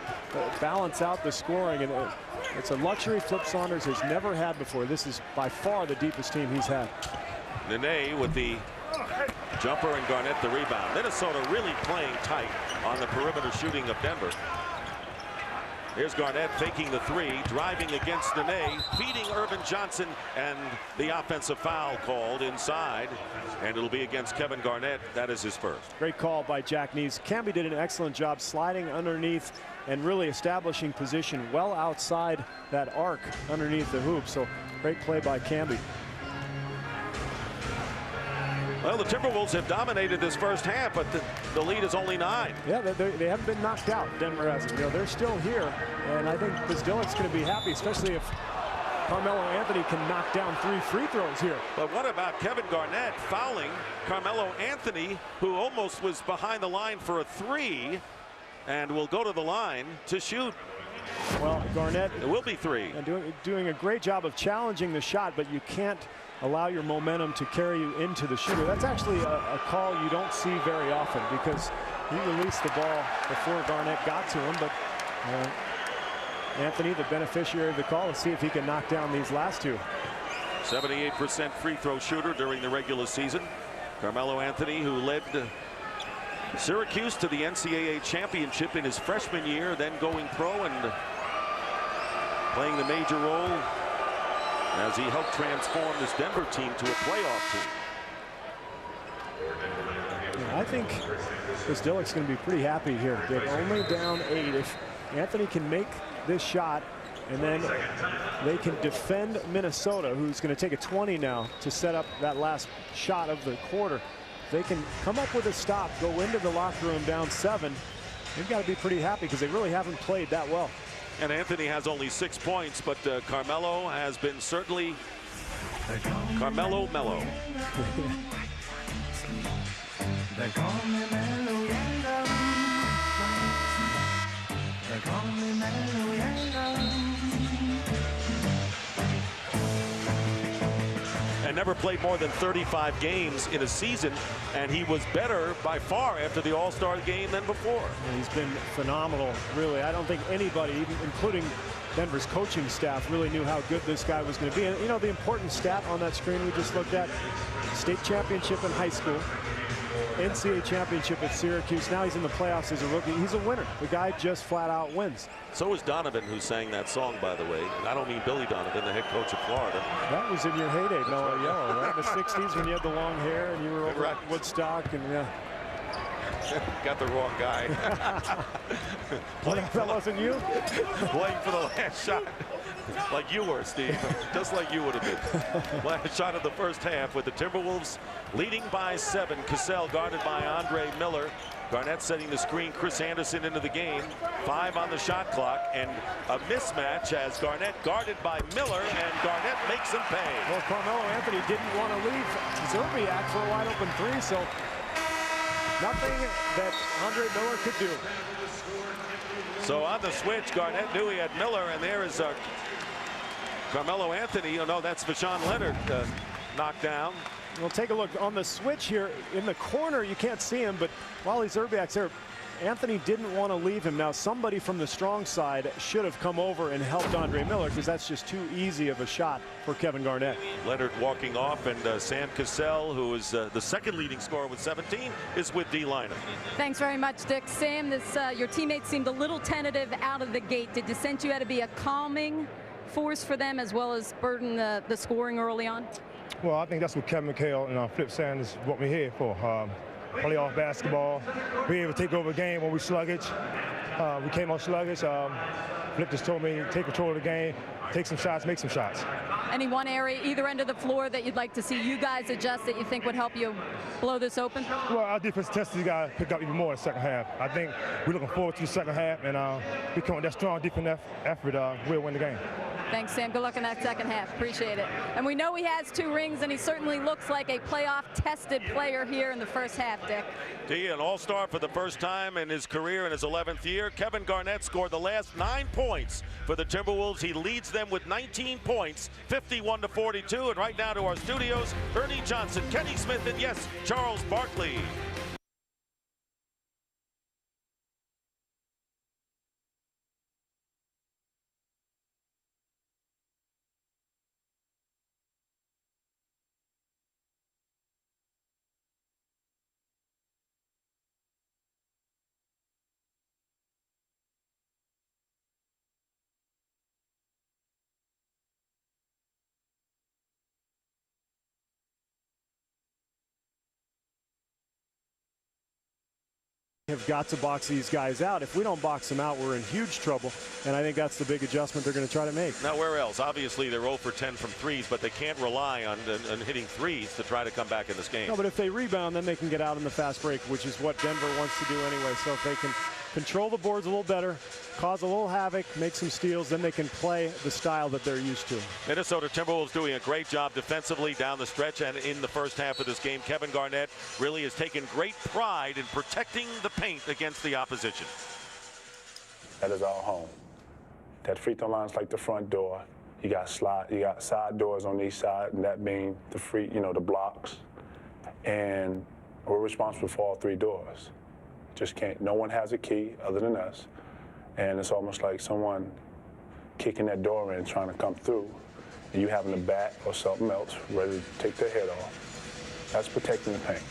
balance out the scoring. And it's a luxury Flip Saunders has never had before. This is by far the deepest team he's had. Nene with the jumper and Garnett the rebound. Minnesota really playing tight on the perimeter shooting of Denver. Here's Garnett faking the three, driving against Nene, feeding Irvin Johnson, and the offensive foul called inside. And it'll be against Kevin Garnett. That is his first. Great call by Jack Nees. Camby did an excellent job sliding underneath and really establishing position well outside that arc underneath the hoop. So great play by Camby. Well, the Timberwolves have dominated this first half, but the lead is only 9. Yeah, they haven't been knocked out. Denver hasn't. You know, they're still here, and I think Bzdillic's going to be happy, especially if Carmelo Anthony can knock down 3 free throws here. But what about Kevin Garnett fouling Carmelo Anthony, who almost was behind the line for a 3, and will go to the line to shoot? Well, Garnett, it will be 3. And doing a great job of challenging the shot, but you can't allow your momentum to carry you into the shooter. That's actually a call you don't see very often because he released the ball before Garnett got to him, but Anthony, the beneficiary of the call, let's see if he can knock down these last 2. 78% free throw shooter during the regular season. Carmelo Anthony, who led Syracuse to the NCAA championship in his freshman year, then going pro and playing the major role as he helped transform this Denver team to a playoff team. Yeah, I think Bzdillic's going to be pretty happy here. They're only down 8. If Anthony can make this shot and then they can defend Minnesota, who's going to take a 20 now to set up that last shot of the quarter. If they can come up with a stop, go into the locker room down 7, they've got to be pretty happy because they really haven't played that well. And Anthony has only 6 points, but Carmelo has been certainly Carmelo Mello. never played more than 35 games in a season, and he was better by far after the All-Star game than before. He's been phenomenal, really. I don't think anybody, even including Denver's coaching staff, really knew how good this guy was going to be. And, you know, the important stat on that screen we just looked at, state championship in high school, NCAA championship at Syracuse. Now he's in the playoffs as a rookie. He's a winner. The guy just flat out wins. So is Donovan, who sang that song, by the way. And I don't mean Billy Donovan, the head coach of Florida. That was in your heyday, Mellow Yellow, right? In the 60s when you had the long hair and you were over at Woodstock. And yeah. Got the wrong guy. That wasn't you? Playing for the last shot. Like you were, Steve. Just like you would have been. Last shot of the first half with the Timberwolves leading by 7. Cassell guarded by Andre Miller. Garnett setting the screen. Chris Anderson into the game. 5 on the shot clock. And a mismatch as Garnett guarded by Miller. And Garnett makes him pay. Well, Carmelo Anthony didn't want to leave Zerbiak for a wide open 3. So nothing that Andre Miller could do. So on the switch, Garnett knew he had Miller, and there is Carmelo Anthony. Oh, no, that's Vashawn Leonard knocked down. Well, take a look on the switch here in the corner. You can't see him, but while Zerbiak's there, Anthony didn't want to leave him. Now, somebody from the strong side should have come over and helped Andre Miller, because that's just too easy of a shot for Kevin Garnett. Leonard walking off, and Sam Cassell, who is the second leading scorer with 17, is with D. Liner. Thanks very much, Dick. Sam, your teammates seemed a little tentative out of the gate. Did you sense you had to be a calming force for them as well as burden the scoring early on? Well, I think that's what Kevin McHale and Flip Sanders what we're here for. Playoff basketball, be able to take over a game when we sluggish. We came out sluggish. Flip just told me take control of the game, take some shots, make some shots. Any one area, either end of the floor, that you'd like to see you guys adjust that you think would help you blow this open? Well, our defense tested, you got to pick up even more in the second half. I think we're looking forward to the second half, and we come with that strong defensive effort, we'll win the game. Thanks, Sam. Good luck in that second half. Appreciate it. And we know he has 2 rings, and he certainly looks like a playoff-tested player here in the first half, Dick. D, an all-star for the first time in his career in his 11th year. Kevin Garnett scored the last 9 points for the Timberwolves. He leads them with 19 points, 51-42. And right now to our studios, Ernie Johnson, Kenny Smith, and yes, Charles Barkley. Have got to box these guys out. If we don't box them out, we're in huge trouble, and I think that's the big adjustment they're going to try to make. Now, where else? Obviously, they're 0 for 10 from threes, but they can't rely on hitting threes to try to come back in this game. No, but if they rebound, then they can get out in the fast break, which is what Denver wants to do anyway. So if they can control the boards a little better, cause a little havoc, make some steals, then they can play the style that they're used to. Minnesota Timberwolves doing a great job defensively down the stretch, and in the first half of this game, Kevin Garnett really has taken great pride in protecting the paint against the opposition. That is our home. That free throw line is like the front door. You got side doors on each side, and that being the blocks. And we're responsible for all 3 doors. Just can't. No one has a key other than us. And it's almost like someone kicking that door in, trying to come through, and you having a bat or something else ready to take their head off. That's protecting the paint.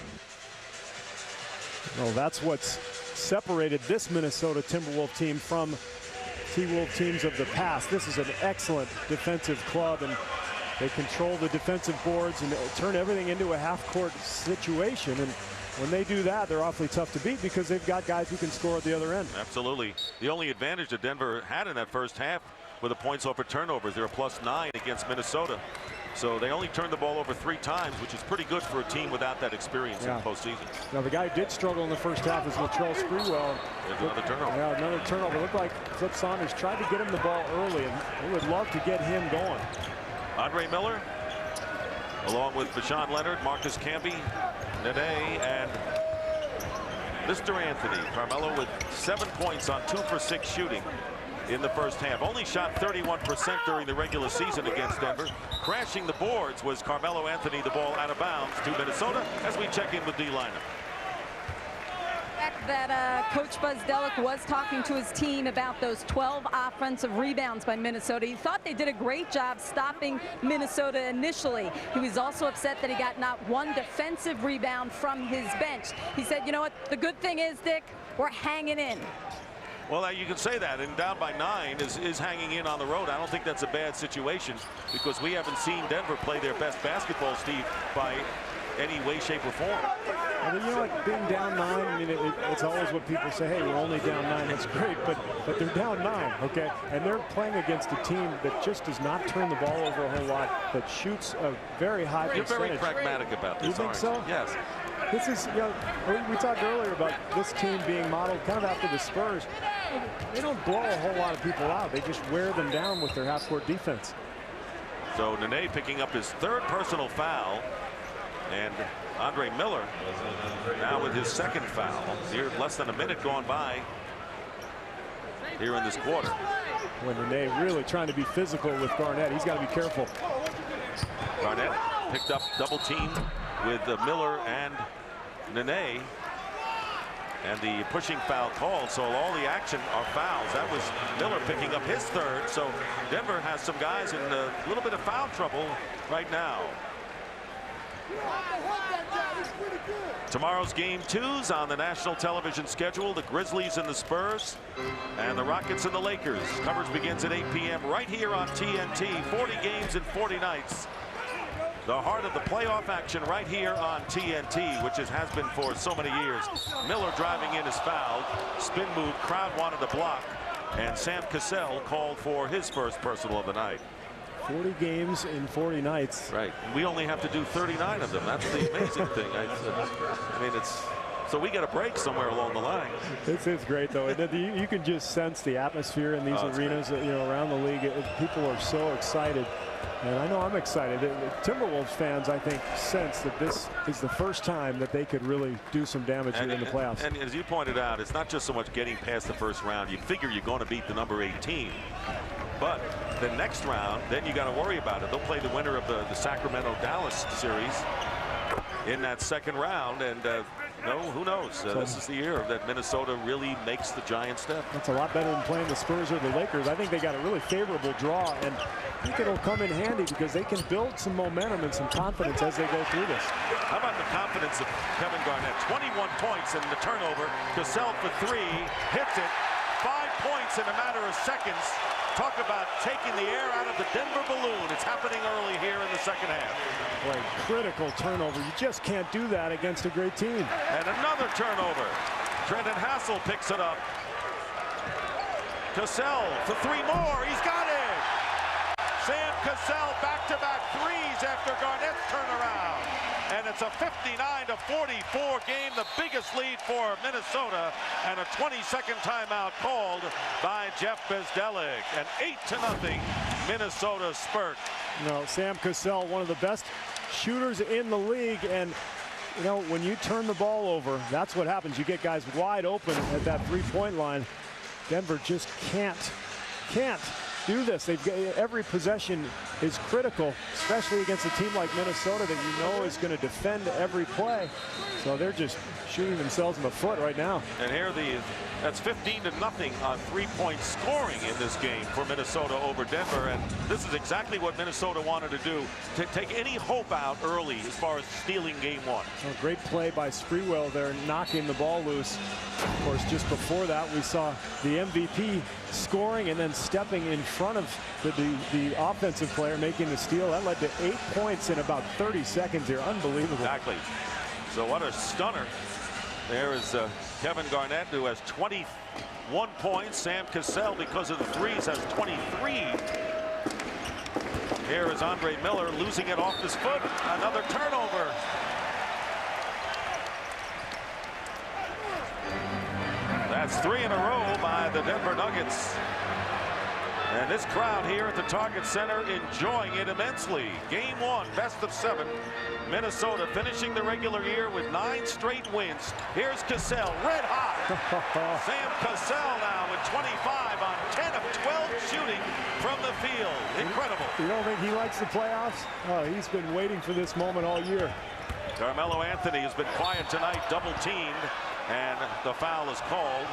Well, that's what's separated this Minnesota Timberwolves team from T-Wolves teams of the past. This is an excellent defensive club, and they control the defensive boards and turn everything into a half-court situation. And when they do that, they're awfully tough to beat because they've got guys who can score at the other end. Absolutely. The only advantage that Denver had in that first half were the points over turnovers. They're a +9 against Minnesota. So they only turned the ball over 3 times, which is pretty good for a team without that experience in the postseason. Now, the guy who did struggle in the first half is Latrell Sprewell. There's another turnover. Yeah, another turnover. Looked like Flip Saunders tried to get him the ball early, and they would love to get him going. Andre Miller, along with Vashawn Leonard, Marcus Camby, Nene, and Mr. Anthony. Carmelo with 7 points on 2 for 6 shooting. in the first half. Only shot 31% during the regular season against Denver. Crashing the boards was Carmelo Anthony, the ball out of bounds to Minnesota as we check in with D-lineup. That Coach Buzz-Delic was talking to his team about those 12 offensive rebounds by Minnesota. He thought they did a great job stopping Minnesota initially. He was also upset that he got not one defensive rebound from his bench. He said, you know what, the good thing is, Dick, we're hanging in. Well, you can say that, and down by 9 is hanging in on the road. I don't think that's a bad situation because we haven't seen Denver play their best basketball, Steve, by any way, shape, or form. I mean, you know what, being down 9, I mean, it's always what people say, hey, we're only down 9, that's great, but they're down 9, okay? And they're playing against a team that just does not turn the ball over a whole lot, that shoots a very high percentage. You're very pragmatic about this, You think so? Yes. This is, you know, we talked earlier about this team being modeled kind of after the Spurs. They don't blow a whole lot of people out. They just wear them down with their half-court defense. So Nene picking up his 3rd personal foul. And Andre Miller now with his 2nd foul. Here, less than a minute gone by here in this quarter. When Nene really trying to be physical with Garnett, he's got to be careful. Garnett picked up double team with Miller and Nene. And the pushing foul called, so all the action are fouls. That was Miller picking up his 3rd. So Denver has some guys in a little bit of foul trouble right now. Tomorrow's game 2's on the national television schedule. The Grizzlies and the Spurs, and the Rockets and the Lakers. Coverage begins at 8 p.m. right here on TNT. 40 games in 40 nights. The heart of the playoff action right here on TNT, which has been for so many years. Miller driving in is fouled. Spin move, crowd wanted to block, and Sam Cassell called for his first personal of the night. 40 games in 40 nights. Right. We only have to do 39 of them. That's the amazing thing. I mean, it's so we get a break somewhere along the line. It's great, though. You can just sense the atmosphere in these arenas, you know, around the league. People are so excited. And I know I'm excited. The Timberwolves fans, I think, sense that this is the first time that they could really do some damage here in the playoffs. And as you pointed out, it's not just so much getting past the first round. You figure you're going to beat the number 18. But the next round, then you got to worry about it. They'll play the winner of the Sacramento-Dallas series in that 2nd round. And no, who knows? This is the year that Minnesota really makes the giant step. That's a lot better than playing the Spurs or the Lakers. I think they got a really favorable draw, and I think it'll come in handy because they can build some momentum and some confidence as they go through this. How about the confidence of Kevin Garnett? 21 points in the turnover. Cassell for 3, hits it. 5 points in a matter of seconds. Talk about taking the air out of the Denver balloon. It's happening early here in the 2nd half. Boy, critical turnover. You just can't do that against a great team. And another turnover. Trenton Hassel picks it up. Cassell for 3 more. He's got it. Sam Cassell back-to-back threes after Garnett's turnaround. And it's a 59-44 game, the biggest lead for Minnesota, and a 22nd timeout called by Jeff Buzz-Delic. An 8-0 Minnesota spurt. You know, Sam Cassell, one of the best shooters in the league, and you know, when you turn the ball over, that's what happens. You get guys wide open at that 3-point line. Denver just can't do this. They've got, every possession is critical, especially against a team like Minnesota that you know is going to defend every play. So they're just shooting themselves in the foot right now. And here that's 15-0 on 3-point scoring in this game for Minnesota over Denver. And this is exactly what Minnesota wanted to do, to take any hope out early as far as stealing game 1. A great play by Sprewell there, knocking the ball loose. Of course, just before that, we saw the MVP scoring and then stepping in front of the offensive player making the steal. That led to 8 points in about 30 seconds here. Unbelievable. Exactly. So what a stunner. There is Kevin Garnett, who has 21 points. Sam Cassell, because of the threes, has 23. Here is Andre Miller losing it off his foot. Another turnover. That's 3 in a row by the Denver Nuggets. And this crowd here at the Target Center enjoying it immensely. Game 1, best of 7. Minnesota finishing the regular year with 9 straight wins. Here's Cassell, red hot. Sam Cassell now with 25 on 10 of 10. field. Incredible. You don't think he likes the playoffs? Oh, he's been waiting for this moment all year. Carmelo Anthony has been quiet tonight, double teamed, and the foul is called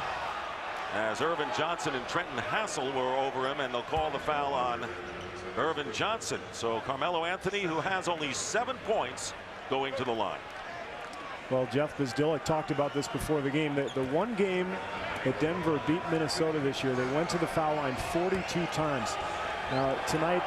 as Irvin Johnson and Trenton Hassel were over him, and they'll call the foul on Irvin Johnson. So Carmelo Anthony, who has only 7 points, going to the line. Well, Jeff Bzdelik talked about this before the game. The one game that Denver beat Minnesota this year, they went to the foul line 42 times. Now, tonight,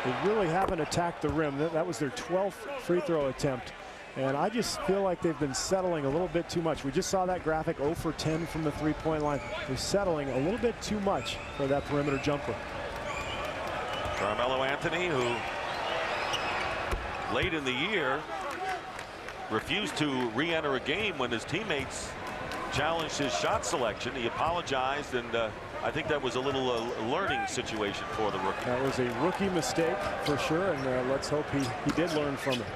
they really haven't attacked the rim. That was their 12th free throw attempt. And I just feel like they've been settling a little bit too much. We just saw that graphic, 0 for 10 from the three-point line. They're settling a little bit too much for that perimeter jumper. Carmelo Anthony, who late in the year refused to re-enter a game when his teammates challenged his shot selection. He apologized, and I think that was a little learning situation for the rookie. That was a rookie mistake for sure, and let's hope he did learn from it.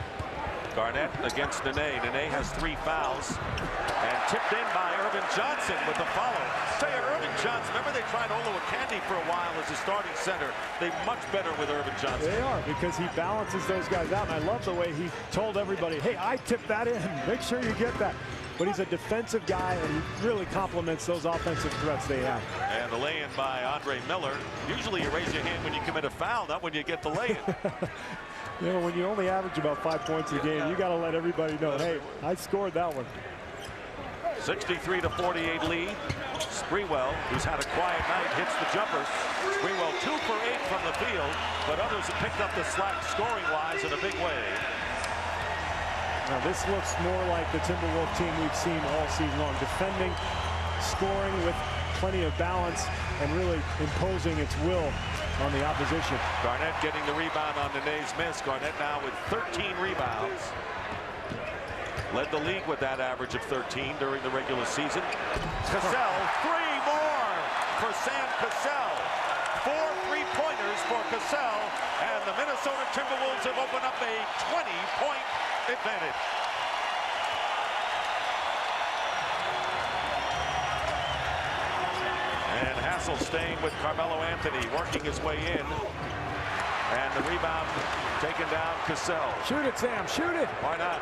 Garnett against Nene. Nene has 3 fouls and tipped in by Irvin Johnson with the follow. Tell you, Irvin Johnson, remember they tried Olowokandi for a while as a starting center. They're much better with Irvin Johnson. They are, because he balances those guys out, and I love the way he told everybody, hey, I tipped that in. Make sure you get that. But he's a defensive guy, and he really complements those offensive threats they have. And the lay-in by Andre Miller. Usually you raise your hand when you commit a foul, not when you get the lay-in. You know, when you only average about 5 points a game, you got to let everybody know, hey, I scored that one. 63-48 lead. Sprewell, who's had a quiet night, hits the jumper. Sprewell 2 for 8 from the field, but others have picked up the slack scoring-wise in a big way. Now this looks more like the Timberwolves team we've seen all season long. Defending, scoring with plenty of balance, and really imposing its will on the opposition. Garnett getting the rebound on Nene's miss. Garnett now with 13 rebounds. Led the league with that average of 13 during the regular season. Cassell, 3 more for Sam Cassell. 4 3-pointers for Cassell, and the Minnesota Timberwolves have opened up a 20-point advantage. And Hassel staying with Carmelo Anthony, working his way in. And the rebound taken down, Cassell. Shoot it, Sam, shoot it. Why not?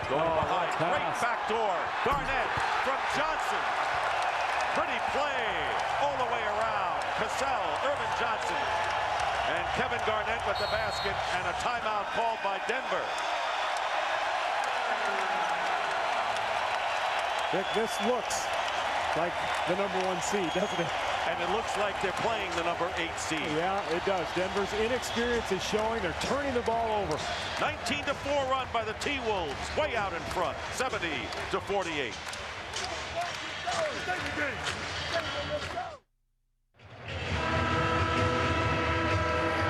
Going behind, great backdoor. Garnett from Johnson. Pretty play all the way around. Cassell, Irvin Johnson, and Kevin Garnett with the basket, and a timeout called by Denver. This looks like the #1 seed, doesn't it? And it looks like they're playing the #8 seed. Yeah, it does. Denver's inexperience is showing. They're turning the ball over. 19-4 run by the T-Wolves, way out in front, 70-48.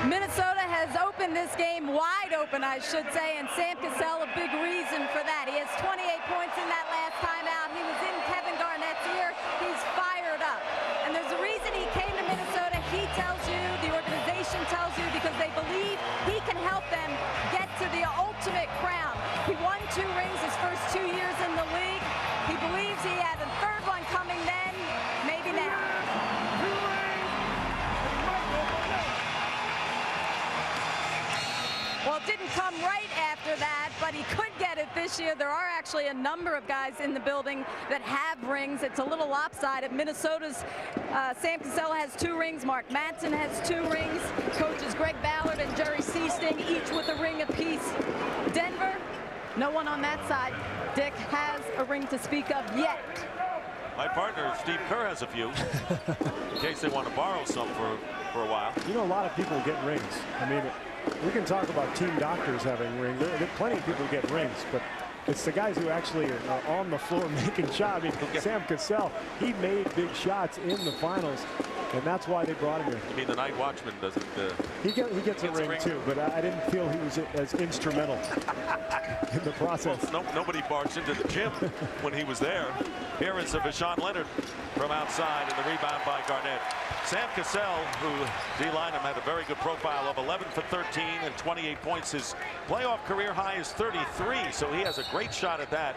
Minnesota has opened this game wide open, I should say, and Sam Cassell a big reason for that. He has 28 points in that last timeout. He was in Kevin Garnett's ear. He's fired up. And there's a reason he came to Minnesota. He tells you, the organization tells you, because they believe he can help them get to the ultimate crown. He won 2 rings his first 2 years in the league. He believes he has a 3rd one coming then, maybe now. Well, it didn't come right after that, but he could get it this year. There are actually a number of guys in the building that have rings. It's a little lopsided. Minnesota's Sam Cassell has 2 rings. Mark Manson has 2 rings. Coaches Greg Ballard and Jerry Seasting, each with a ring apiece. Denver, no one on that side. Dick has a ring to speak of yet. My partner, Steve Kerr, has a few, in case they want to borrow some for a while. You know, a lot of people get rings. I mean, we can talk about team doctors having rings. There are plenty of people who get rings, but it's the guys who actually are on the floor making shots. I mean, Sam Cassell, he made big shots in the finals, and that's why they brought him here. You mean the night watchman doesn't? He gets a ring too, but I didn't feel he was as instrumental in the process. Well, nobody barged into the gym when he was there. Here is Vashawn Leonard from outside, and the rebound by Garnett. Sam Cassell, who D-Lineham had a very good profile of 11 for 13 and 28 points. His playoff career high is 33, so he has a great shot at that.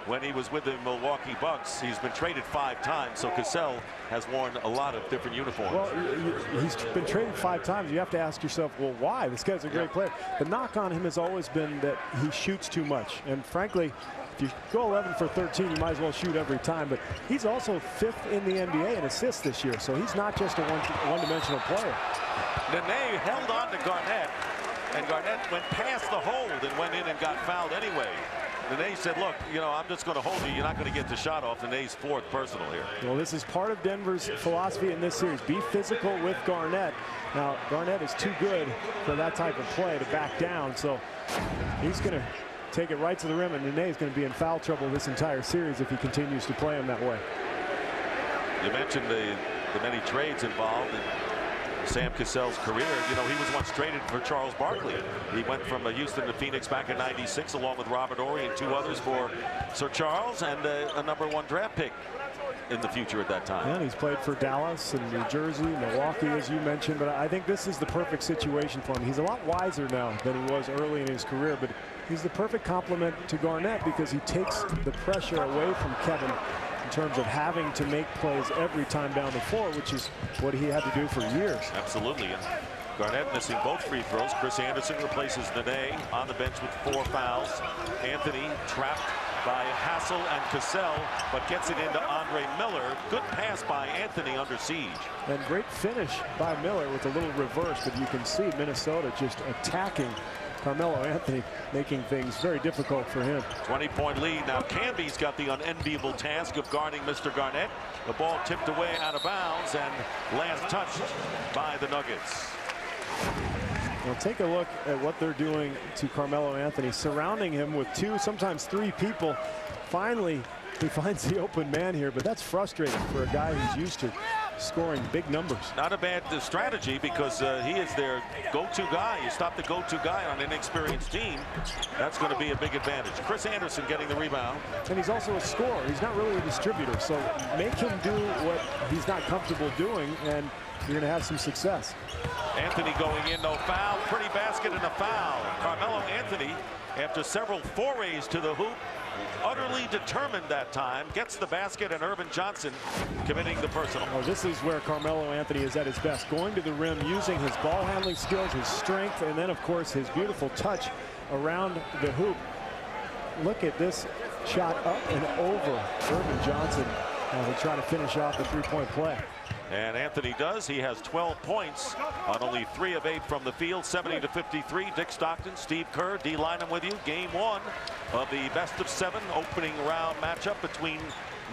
when he was with the Milwaukee Bucks. He's been traded 5 times, so Cassell has worn a lot of different uniforms. Well, he's been traded 5 times. You have to ask yourself, well, why? This guy's a great player. The knock on him has always been that he shoots too much. And frankly, if you go 11 for 13, you might as well shoot every time. But he's also 5th in the NBA in assists this year, so he's not just a one-dimensional player. Nene held on to Garnett, and Garnett went past the hold and went in and got fouled anyway. Nene said, look, you know, I'm just going to hold you. You're not going to get the shot off. Nene's 4th personal here. Well, this is part of Denver's philosophy in this series. Be physical with Garnett. Now, Garnett is too good for that type of play to back down, so he's going to take it right to the rim, and Nene is going to be in foul trouble this entire series if he continues to play him that way. You mentioned the many trades involved in Sam Cassell's career. You know, he was once traded for Charles Barkley. He went from Houston to Phoenix back in '96 along with Robert Horry and 2 others for Sir Charles, and a #1 draft pick in the future at that time. And he's played for Dallas and New Jersey, Milwaukee, as you mentioned, but I think this is the perfect situation for him. He's a lot wiser now than he was early in his career, but he's the perfect complement to Garnett because he takes the pressure away from Kevin in terms of having to make plays every time down the floor, which is what he had to do for years. Absolutely. And Garnett missing both free throws. Chris Anderson replaces Nene on the bench with 4 fouls. Anthony trapped by Hassel and Cassell, but gets it into Andre Miller. Good pass by Anthony under siege. And great finish by Miller with a little reverse, but you can see Minnesota just attacking Carmelo Anthony, making things very difficult for him. 20-point lead. Now Camby's got the unenviable task of guarding Mr. Garnett. The ball tipped away out of bounds and last touched by the Nuggets. Well, take a look at what they're doing to Carmelo Anthony, surrounding him with 2, sometimes 3 people. Finally, he finds the open man here, but that's frustrating for a guy who's used to scoring big numbers. Not a bad strategy because he is their go-to guy. You stop the go-to guy on an inexperienced team, that's going to be a big advantage. Chris Anderson getting the rebound. And he's also a scorer. He's not really a distributor, so make him do what he's not comfortable doing, and you're going to have some success. Anthony going in, no foul. Pretty basket and a foul. Carmelo Anthony, after several forays to the hoop, utterly determined that time, gets the basket, and Irvin Johnson committing the personal. Oh, this is where Carmelo Anthony is at his best, going to the rim, using his ball handling skills, his strength, and then of course his beautiful touch around the hoop. Look at this shot up and over Irvin Johnson. Now they try to finish off the 3-point play. And Anthony does. He has 12 points on only 3 of 8 from the field. 70-53. Dick Stockton, Steve Kerr, D. Lynam with you. Game 1 of the best-of-7 opening round matchup between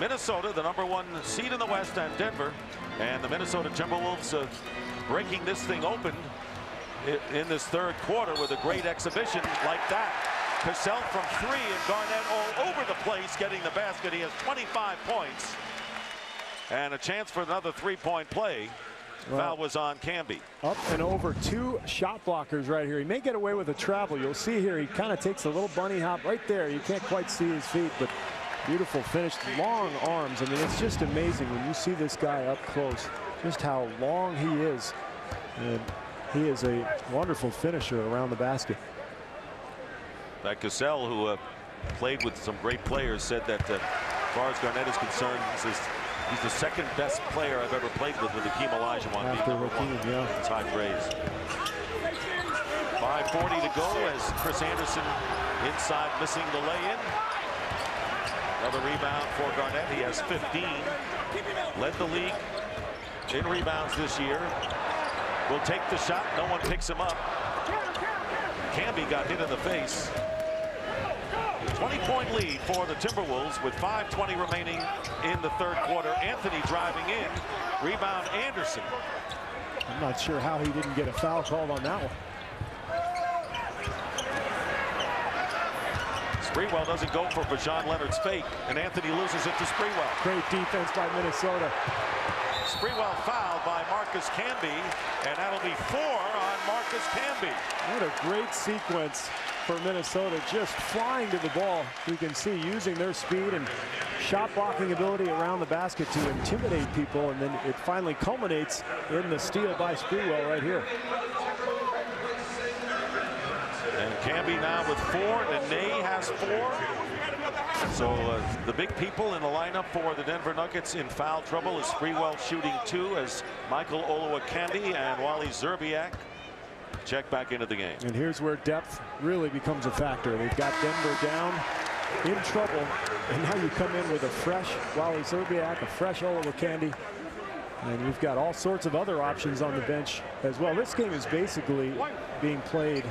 Minnesota, the #1 seed in the West, and Denver. And the Minnesota Timberwolves breaking this thing open in this 3rd quarter with a great exhibition like that. Cassell from 3 and Garnett all over the place getting the basket. He has 25 points. And a chance for another 3-point play. Well, foul was on Camby. Up and over 2 shot blockers right here. He may get away with a travel. You'll see here he kind of takes a little bunny hop right there. You can't quite see his feet, but beautiful finish. Long arms. I mean, it's just amazing when you see this guy up close, just how long he is. And he is a wonderful finisher around the basket. That Cassell, who played with some great players, said that as far as Garnett is concerned, he's the 2nd best player I've ever played with Hakeem Olajuwon After being #1. yeah. It's high praise. 5:40 to go as Chris Anderson inside missing the lay-in. Another rebound for Garnett. He has 15. Led the league in rebounds this year. Will take the shot. No one picks him up. Camby got hit in the face. 20-point lead for the Timberwolves with 5:20 remaining in the 3rd quarter. Anthony driving in. Rebound Anderson. I'm not sure how he didn't get a foul called on that one. Sprewell doesn't go for Bashan Leonard's fake, and Anthony loses it to Sprewell. Great defense by Minnesota. Sprewell fouled by Marcus Camby, and that'll be 4 on Marcus Camby. What a great sequence for Minnesota, just flying to the ball. You can see using their speed and shot blocking ability around the basket to intimidate people, and then it finally culminates in the steal by Sprewell right here. And Camby now with 4, and Nene has 4. So the big people in the lineup for the Denver Nuggets in foul trouble is Sprewell shooting 2 as Michael Olowokandi and Wally Szczerbiak check back into the game. And here's where depth really becomes a factor. They've got Denver down in trouble, and now you come in with a fresh Wally Szczerbiak, a fresh Olowokandi, and you've got all sorts of other options on the bench as well. This game is basically being played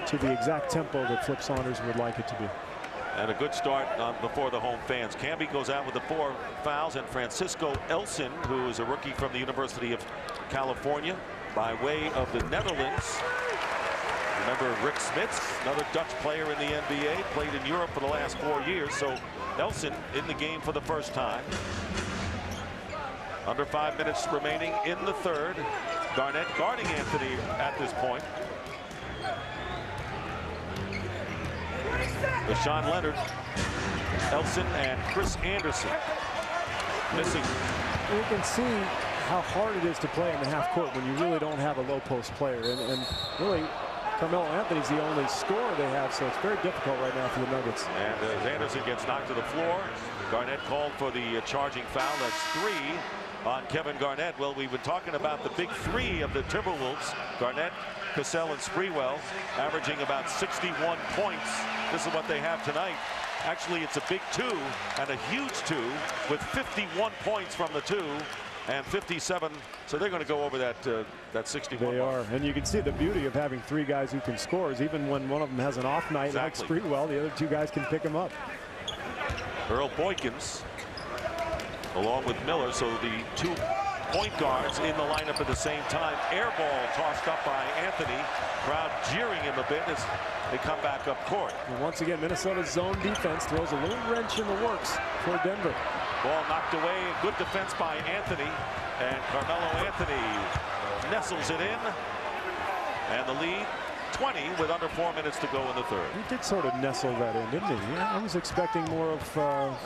to the exact tempo that Flip Saunders would like it to be. And a good start before the home fans. Camby goes out with the 4 fouls, and Francisco Elson, who is a rookie from the University of California by way of the Netherlands. Remember Rick Smits, another Dutch player in the NBA, played in Europe for the last 4 years. So Elson in the game for the first time. Under 5 minutes remaining in the third. Garnett guarding Anthony at this point. Deshaun Leonard, Elson, and Chris Anderson missing. You can see how hard it is to play in the half court when you really don't have a low post player. And really, Carmelo Anthony's the only scorer they have, so it's very difficult right now for the Nuggets. And as Anderson gets knocked to the floor, Garnett called for the charging foul. That's 3 on Kevin Garnett. Well, we've been talking about the big 3 of the Timberwolves. Garnett, Cassell, and Sprewell averaging about 61 points. This is what they have tonight. Actually, it's a big 2 and a huge 2 with 51 points from the 2 and 57. So they're going to go over that 61. They are, and you can see the beauty of having 3 guys who can score is even when one of them has an off night like Sprewell, the other 2 guys can pick him up. Earl Boykins along with Miller, so the 2 point guards in the lineup at the same time. Air ball tossed up by Anthony. Crowd jeering him a bit as they come back up court. And once again, Minnesota's zone defense throws a little wrench in the works for Denver. Ball knocked away. Good defense by Anthony. And Carmelo Anthony nestles it in. And the lead 20 with under 4 minutes to go in the third. He did sort of nestle that in, didn't he? Yeah, I was expecting more of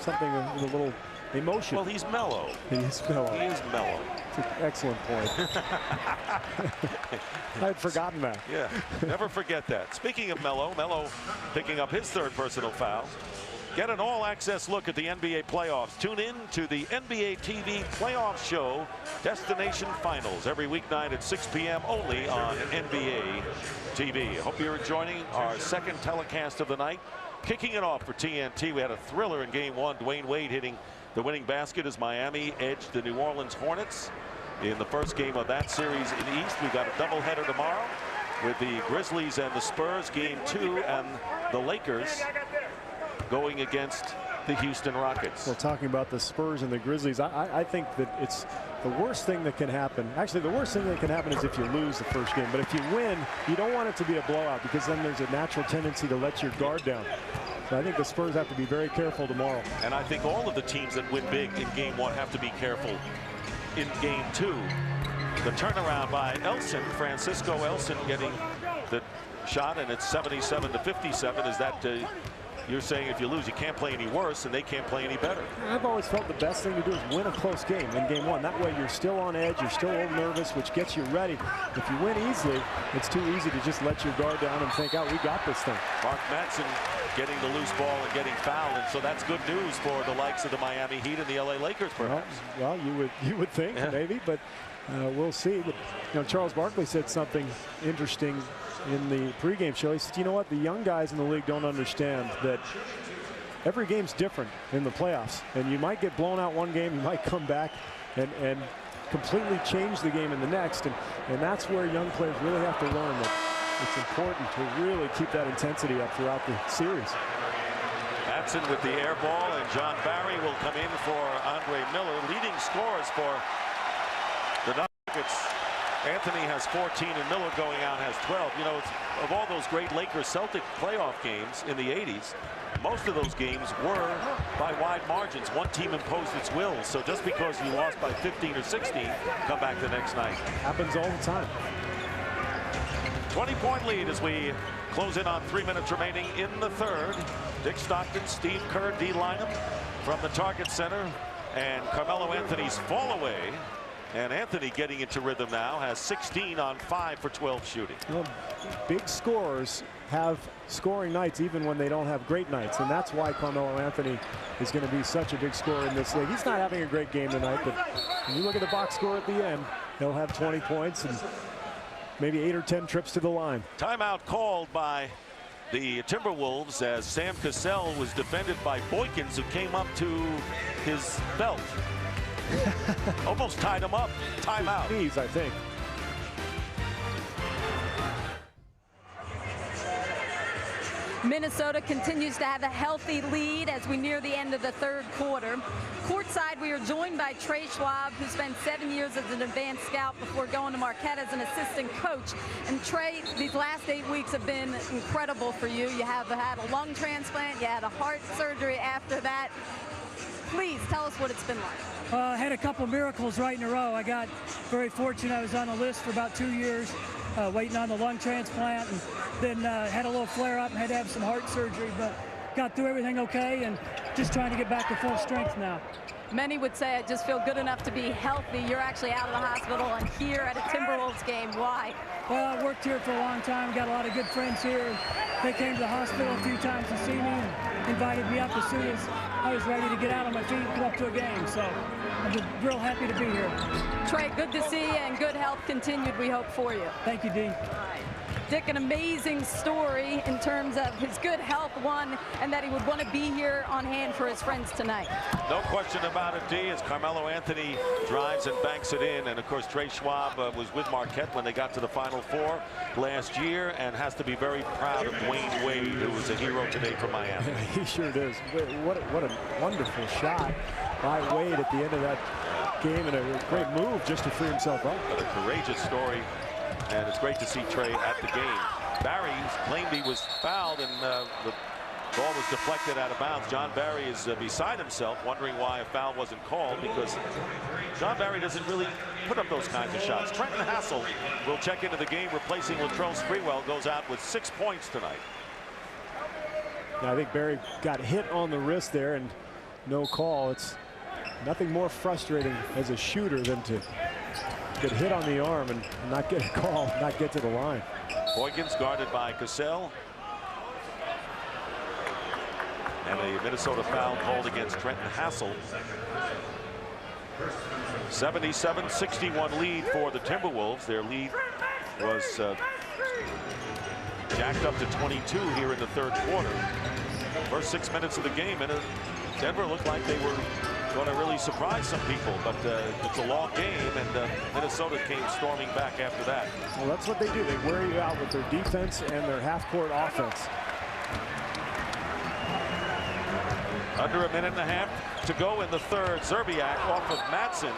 something with a little emotion. Well, he's mellow. He is mellow. He is mellow. That's an excellent point. I'd forgotten that. Yeah, never forget that. Speaking of Melo, Melo picking up his 3rd personal foul. Get an all-access look at the NBA playoffs. Tune in to the NBA TV playoff show, Destination Finals, every weeknight at 6 p.m. only on NBA TV. Hope you're joining our 2nd telecast of the night. Kicking it off for TNT, we had a thriller in Game 1. Dwayne Wade hitting the winning basket as Miami edged the New Orleans Hornets in the first game of that series in the East. We got a doubleheader tomorrow with the Grizzlies and the Spurs, Game 2, and the Lakers going against the Houston Rockets. Well, talking about the Spurs and the Grizzlies, I think that it's the worst thing that can happen. Actually, the worst thing that can happen is if you lose the first game. But if you win, you don't want it to be a blowout, because then there's a natural tendency to let your guard down. So I think the Spurs have to be very careful tomorrow. And I think all of the teams that win big in Game 1 have to be careful in Game 2. The turnaround by Elson, Francisco Elson, getting the shot, and it's 77-57. Is that you're saying if you lose, you can't play any worse, and they can't play any better? I've always felt the best thing to do is win a close game in Game 1. That way you're still on edge, you're still a little nervous, which gets you ready. If you win easily, it's too easy to just let your guard down and think, oh, we got this thing. Mark Madsen getting the loose ball and getting fouled, and so that's good news for the likes of the Miami Heat and the LA Lakers, perhaps. Well, you would think, maybe, but we'll see. But, you know, Charles Barkley said something interesting in the pregame show. He said, you know what, the young guys in the league don't understand that every game's different in the playoffs, and you might get blown out one game, you might come back and completely change the game in the next, and that's where young players really have to learn that it's important to really keep that intensity up throughout the series. Madsen with the air ball, and John Barry will come in for Andre Miller. Leading scorers for the Nuggets. Anthony has 14 and Miller going out has 12. You know, of all those great Lakers-Celtic playoff games in the 80s, most of those games were by wide margins. One team imposed its will. So just because you lost by 15 or 16, come back the next night. Happens all the time. 20-point lead as we close in on 3 minutes remaining in the third. Dick Stockton, Steve Kerr, D lineup from the Target Center, and Carmelo Anthony's fall away And Anthony getting into rhythm now, has 16 on 5 for 12 shooting. Well, big scorers have scoring nights even when they don't have great nights, and that's why Carmelo Anthony is going to be such a big scorer in this league. He's not having a great game tonight, but when you look at the box score at the end, he'll have 20 points and maybe 8 or 10 trips to the line. Timeout called by the Timberwolves as Sam Cassell was defended by Boykins, who came up to his belt. Almost tied him up. Timeout. Knees, I think. Minnesota continues to have a healthy lead as we near the end of the third quarter. Courtside, we are joined by Trey Schwab, who spent 7 years as an advanced scout before going to Marquette as an assistant coach. And Trey, these last 8 weeks have been incredible for you. You have had a lung transplant, you had a heart surgery after that. Please tell us what it's been like. I had a couple miracles right in a row. I got very fortunate. I was on the list for about 2 years, waiting on the lung transplant, and then had a little flare-up and had to have some heart surgery, but got through everything okay and just trying to get back to full strength now. Many would say I just feel good enough to be healthy. You're actually out of the hospital and here at a Timberwolves game. Why? Well, I worked here for a long time. Got a lot of good friends here. They came to the hospital a few times to see me and invited me up as soon as I was ready to get out on my feet and go up to a game. So I'm just real happy to be here. Trey, good to see you, and good health continued, we hope, for you. Thank you, Dean. Dick, an amazing story in terms of his good health, one, and that he would want to be here on hand for his friends tonight. No question about it, D, as Carmelo Anthony drives and banks it in. And, of course, Trey Schwab was with Marquette when they got to the Final Four last year and has to be very proud of Dwayne Wade, who was a hero today for Miami. Yeah, he sure does. What a wonderful shot by Wade at the end of that game, and a great move just to free himself up. But a courageous story. And it's great to see Trey at the game. Barry claimed he was fouled, and the ball was deflected out of bounds. John Barry is beside himself, wondering why a foul wasn't called, because John Barry doesn't really put up those kinds of shots. Trenton Hassel will check into the game, replacing Latrell Sprewell, goes out with 6 points tonight. Yeah, I think Barry got hit on the wrist there and no call. It's nothing more frustrating as a shooter than to get hit on the arm and not get a call, not get to the line. Boykins guarded by Cassell. And a Minnesota foul called against Trenton Hassel. 77-61 lead for the Timberwolves. Their lead was jacked up to 22 here in the third quarter. First 6 minutes of the game, and Denver looked like they were going to really surprise some people, but it's a long game, and Minnesota came storming back after that. Well, that's what they do. They wear you out with their defense and their half-court offense. Under a minute and a half to go in the third. Zerbiak off of Matson,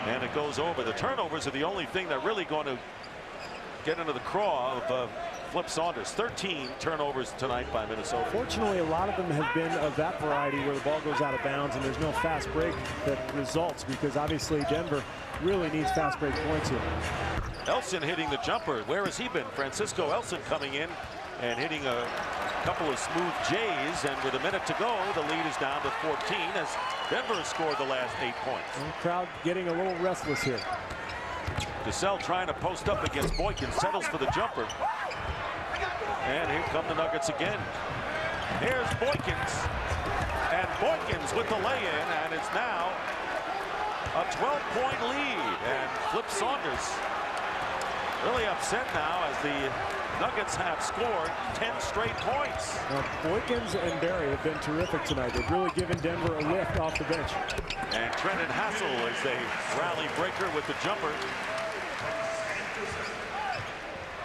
and it goes over. The turnovers are the only thing that really going to get into the craw of Flip Saunders. 13 turnovers tonight by Minnesota. Fortunately, a lot of them have been of that variety where the ball goes out of bounds and there's no fast break that results, because obviously Denver really needs fast break points here. Elson hitting the jumper. Where has he been? Francisco Elson coming in and hitting a couple of smooth J's, and with a minute to go, the lead is down to 14 as Denver has scored the last 8 points. And the crowd getting a little restless here. Cassell trying to post up against Boykins, settles for the jumper. And here come the Nuggets again. Here's Boykins. And Boykins with the lay-in, and it's now a 12-point lead. And Flip Saunders really upset now as the Nuggets have scored 10 straight points. Now, Boykins and Barry have been terrific tonight. They've really given Denver a lift off the bench. And Trenton Hassel is a rally breaker with the jumper.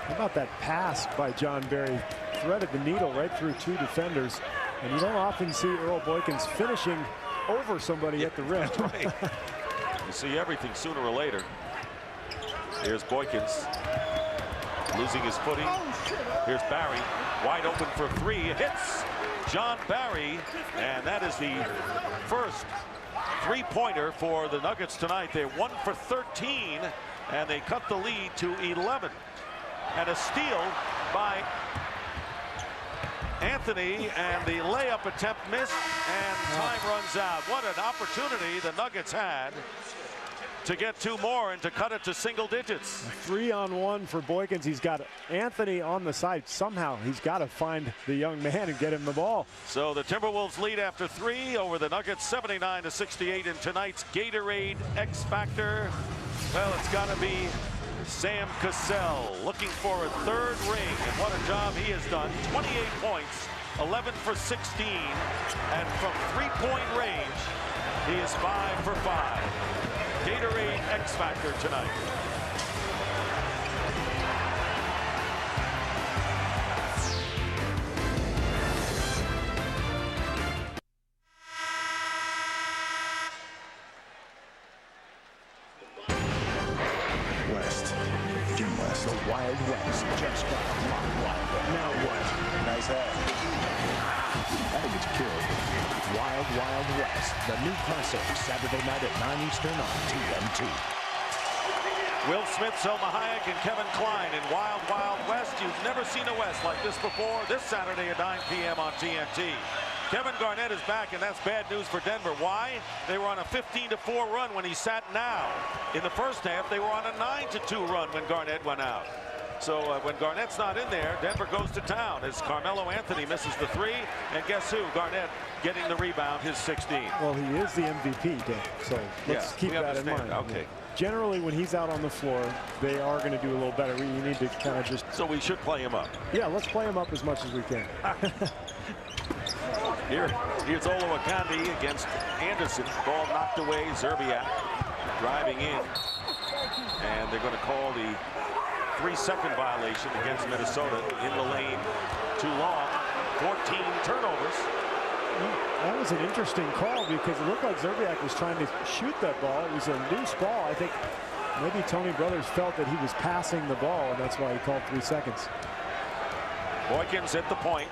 How about that pass by John Barry? Threaded the needle right through 2 defenders. And you don't often see Earl Boykins finishing over somebody at the rim. Right. You see everything sooner or later. Here's Boykins losing his footing. Here's Barry wide open for 3. It hits John Barry, and that is the first 3-pointer for the Nuggets tonight. They're 1 for 13, and they cut the lead to 11. And a steal by Anthony, and the layup attempt missed, and time runs out. What an opportunity the Nuggets had to get 2 more and to cut it to single digits. 3-on-1 for Boykins. He's got Anthony on the side. Somehow he's got to find the young man and get him the ball. So the Timberwolves lead after 3 over the Nuggets, 79-68 in tonight's Gatorade X Factor. Well, it's got to be Sam Cassell looking for a 3rd ring, and what a job he has done. 28 points, 11 for 16, and from 3-point range, he is 5 for 5. Gatorade X Factor tonight. West. Jim West. The Wild West. Just got wild. Now what? Nice head. I think it's killed. Wild Wild West. The new classic. Saturday night at 9 Eastern on TNT. Will Smith, Selma Hayek, and Kevin Kline in Wild Wild West. You've never seen a West like this before. This Saturday at 9 p.m. on TNT. Kevin Garnett is back, and that's bad news for Denver. Why? They were on a 15-4 run when he sat now. In the first half, they were on a 9-2 run when Garnett went out. So when Garnett's not in there, Denver goes to town as Carmelo Anthony misses the 3. And guess who? Garnett getting the rebound, his 16. Well, he is the MVP, Dan. So let's keep that in mind. Okay. Generally, when he's out on the floor, they are going to do a little better. You need to kind of just... So we should play him up. Yeah, let's play him up as much as we can. Here's Olo Akandi against Anderson. Ball knocked away. Zerbiak driving in. And they're going to call the 3-second violation against Minnesota in the lane. Too long. 14 turnovers. That was an interesting call because it looked like Zerbiak was trying to shoot that ball. It was a loose ball. I think maybe Tony Brothers felt that he was passing the ball, and that's why he called 3 seconds. Boykins at the point.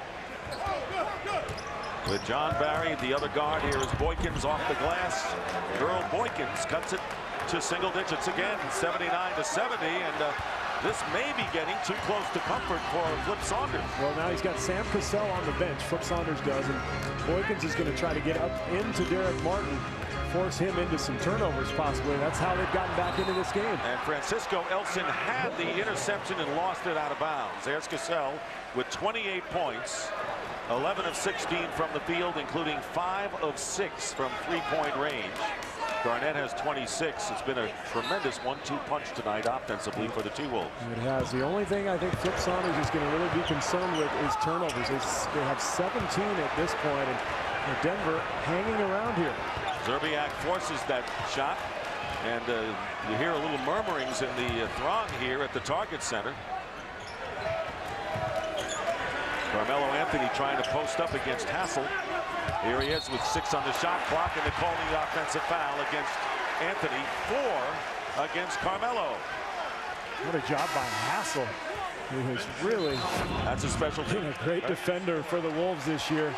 With John Barry, the other guard here is Boykins off the glass. Earl Boykins cuts it to single digits again, 79-70, and this may be getting too close to comfort for Flip Saunders. Well, now he's got Sam Cassell on the bench. Flip Saunders does, and Boykins is going to try to get up into Derek Martin, force him into some turnovers possibly. That's how they've gotten back into this game. And Francisco Elson had the interception and lost it out of bounds. There's Cassell with 28 points. 11 of 16 from the field, including 5 of 6 from 3-point range. Garnett has 26. It's been a tremendous 1-2 punch tonight offensively for the T-Wolves. It has. The only thing I think Flip Saunders is going to really be concerned with is turnovers. They have 17 at this point, and Denver hanging around here. Zerbiak forces that shot, and you hear a little murmurings in the throng here at the Target Center. Carmelo Anthony trying to post up against Hassel. Here he is with 6 on the shot clock, and they're calling the offensive foul against Anthony. 4 against Carmelo. What a job by Hassel. He was really that's a special team. A great defender for the Wolves this year.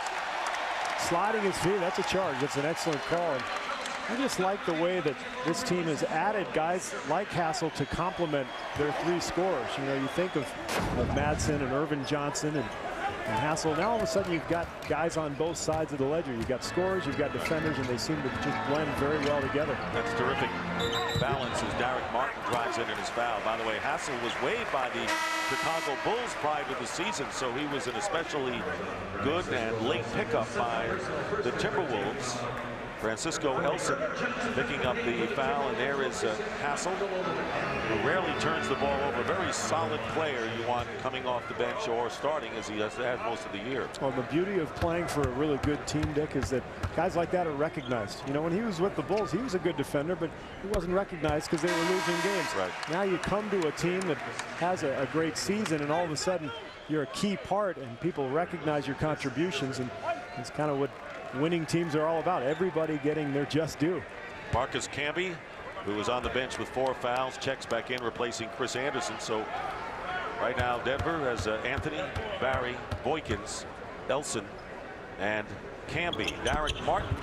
Sliding his feet, that's a charge. That's an excellent call. And I just like the way that this team has added guys like Hassel to complement their 3 scorers. You know, you think of Madsen and Irvin Johnson and Hassel. Now all of a sudden you've got guys on both sides of the ledger. You've got scorers, you've got defenders, and they seem to just blend very well together. That's terrific balance as Derek Martin drives in his foul. By the way, Hassel was waived by the Chicago Bulls prior to the season, so he was an especially good and late pickup by the Timberwolves. Francisco Elson picking up the foul, and there is Hassel, who rarely turns the ball over. Very solid player you want coming off the bench or starting, as he has most of the year. Well, the beauty of playing for a really good team, Dick, is that guys like that are recognized. You know, when he was with the Bulls, he was a good defender, but he wasn't recognized because they were losing games. Right. Now you come to a team that has a great season, and all of a sudden you're a key part, and people recognize your contributions, and it's kind of what winning teams are all about. Everybody getting their just due. Marcus Camby, who was on the bench with 4 fouls, checks back in, replacing Chris Anderson. So right now Denver has Anthony, Barry, Boykins, Elson, and Camby. Derek Martin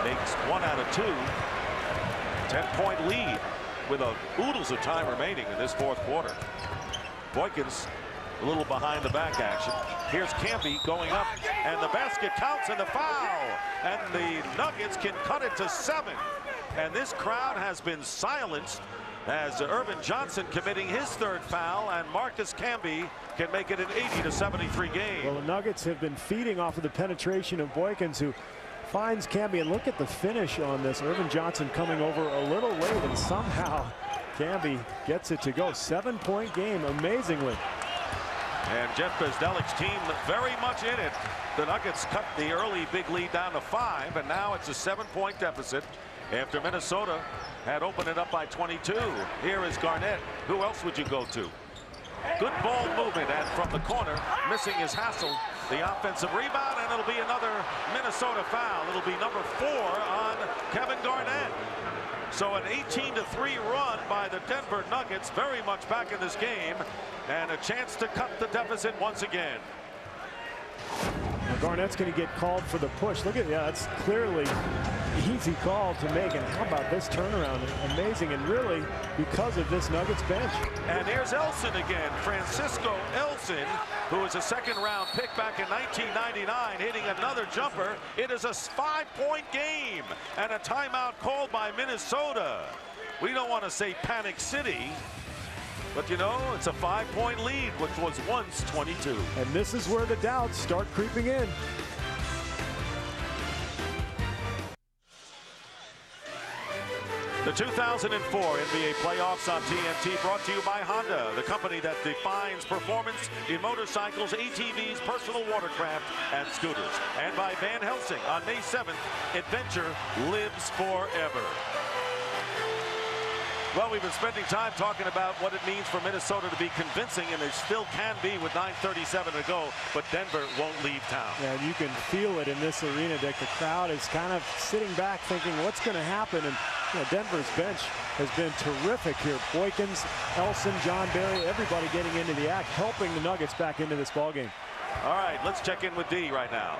makes 1 out of 2. 10-point lead with a oodles of time remaining in this 4th quarter. Boykins a little behind the back action. Here's Camby going up, and the basket counts and the foul, and the Nuggets can cut it to 7. And this crowd has been silenced as Irvin Johnson committing his third foul, and Marcus Camby can make it an 80-73 game. Well, the Nuggets have been feeding off of the penetration of Boykins, who finds Camby, and look at the finish on this. Irvin Johnson coming over a little late, and somehow Camby gets it to go. 7-point game, amazingly. And Jeff Bezdelik's team very much in it. The Nuggets cut the early big lead down to 5, and now it's a 7-point deficit after Minnesota had opened it up by 22. Here is Garnett. Who else would you go to? Good ball movement, and from the corner, missing is Hassel. The offensive rebound, and it'll be another Minnesota foul. It'll be number 4 on Kevin Garnett. So an 18-3 run by the Denver Nuggets, very much back in this game, and a chance to cut the deficit once again. Now Garnett's going to get called for the push. Look at, yeah, that's clearly easy call to make. And how about this turnaround? Amazing, and really because of this Nuggets bench. And here's Elson again, Francisco Elson, who was a second-round pick back in 1999, hitting another jumper. It is a 5-point game, and a timeout called by Minnesota. We don't want to say Panic City, but you know, it's a 5-point lead, which was once 22. And this is where the doubts start creeping in. The 2004 NBA playoffs on TNT, brought to you by Honda, the company that defines performance in motorcycles, ATVs, personal watercraft, and scooters. And by Van Helsing. On May 7th, adventure lives forever. Well, we've been spending time talking about what it means for Minnesota to be convincing, and they still can be with 9:37 to go, but Denver won't leave town. Yeah, and you can feel it in this arena, Dick. The crowd is kind of sitting back thinking, what's going to happen? And you know, Denver's bench has been terrific here. Boykins, Elson, John Barry, everybody getting into the act, helping the Nuggets back into this ballgame. All right, let's check in with D right now.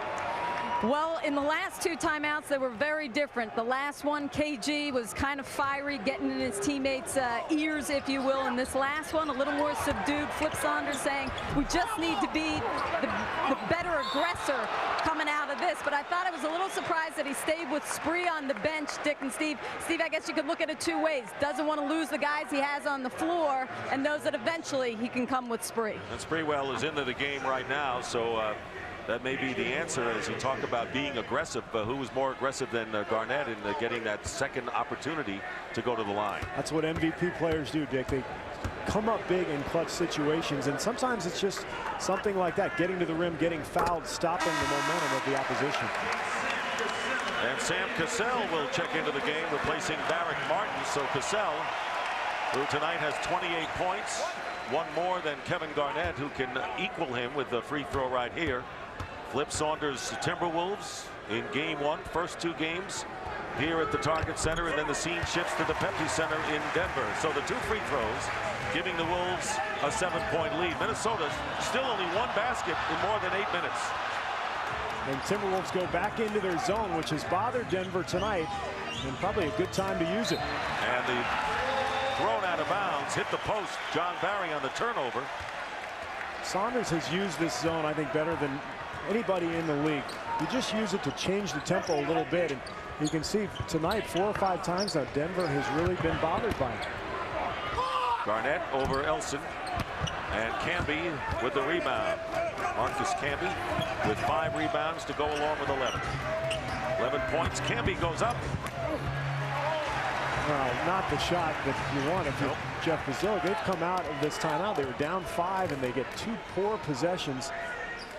Well, in the last 2 timeouts, they were very different. The last one, KG, was kind of fiery, getting in his teammates' ears, if you will. And this last one, a little more subdued. Flip Saunders saying, we just need to be the better aggressor coming out of this. But I thought I was a little surprised that he stayed with Spree on the bench, Dick and Steve. Steve, I guess you could look at it 2 ways. Doesn't want to lose the guys he has on the floor, and knows that eventually he can come with Spree. And Spreewell is into the game right now, so that may be the answer as you talk about being aggressive. Who was more aggressive than Garnett in getting that second opportunity to go to the line? That's what MVP players do, Dick. They come up big in clutch situations, and sometimes it's just something like that, getting to the rim, getting fouled, stopping the momentum of the opposition. And Sam Cassell will check into the game, replacing Barrick Martin. So Cassell, who tonight has 28 points, 1 more than Kevin Garnett, who can equal him with the free throw right here. Flip Saunders Timberwolves in game 1, first 2 games here at the Target Center, and then the scene shifts to the Pepsi Center in Denver. So the 2 free throws giving the Wolves a 7-point lead. Minnesota still only 1 basket in more than 8 minutes. And Timberwolves go back into their zone, which has bothered Denver tonight, and probably a good time to use it. And the thrown out of bounds, hit the post. John Barry on the turnover. Saunders has used this zone, I think, better than anybody in the league. You just use it to change the tempo a little bit, and you can see tonight 4 or 5 times now Denver has really been bothered by it. Garnett over Elson, and Camby with the rebound. Marcus Camby with 5 rebounds to go along with 11. 11 points. Camby goes up. Well, not the shot that you want if you're Jeff Bezdelik. They've come out of this timeout. They were down 5, and they get 2 poor possessions.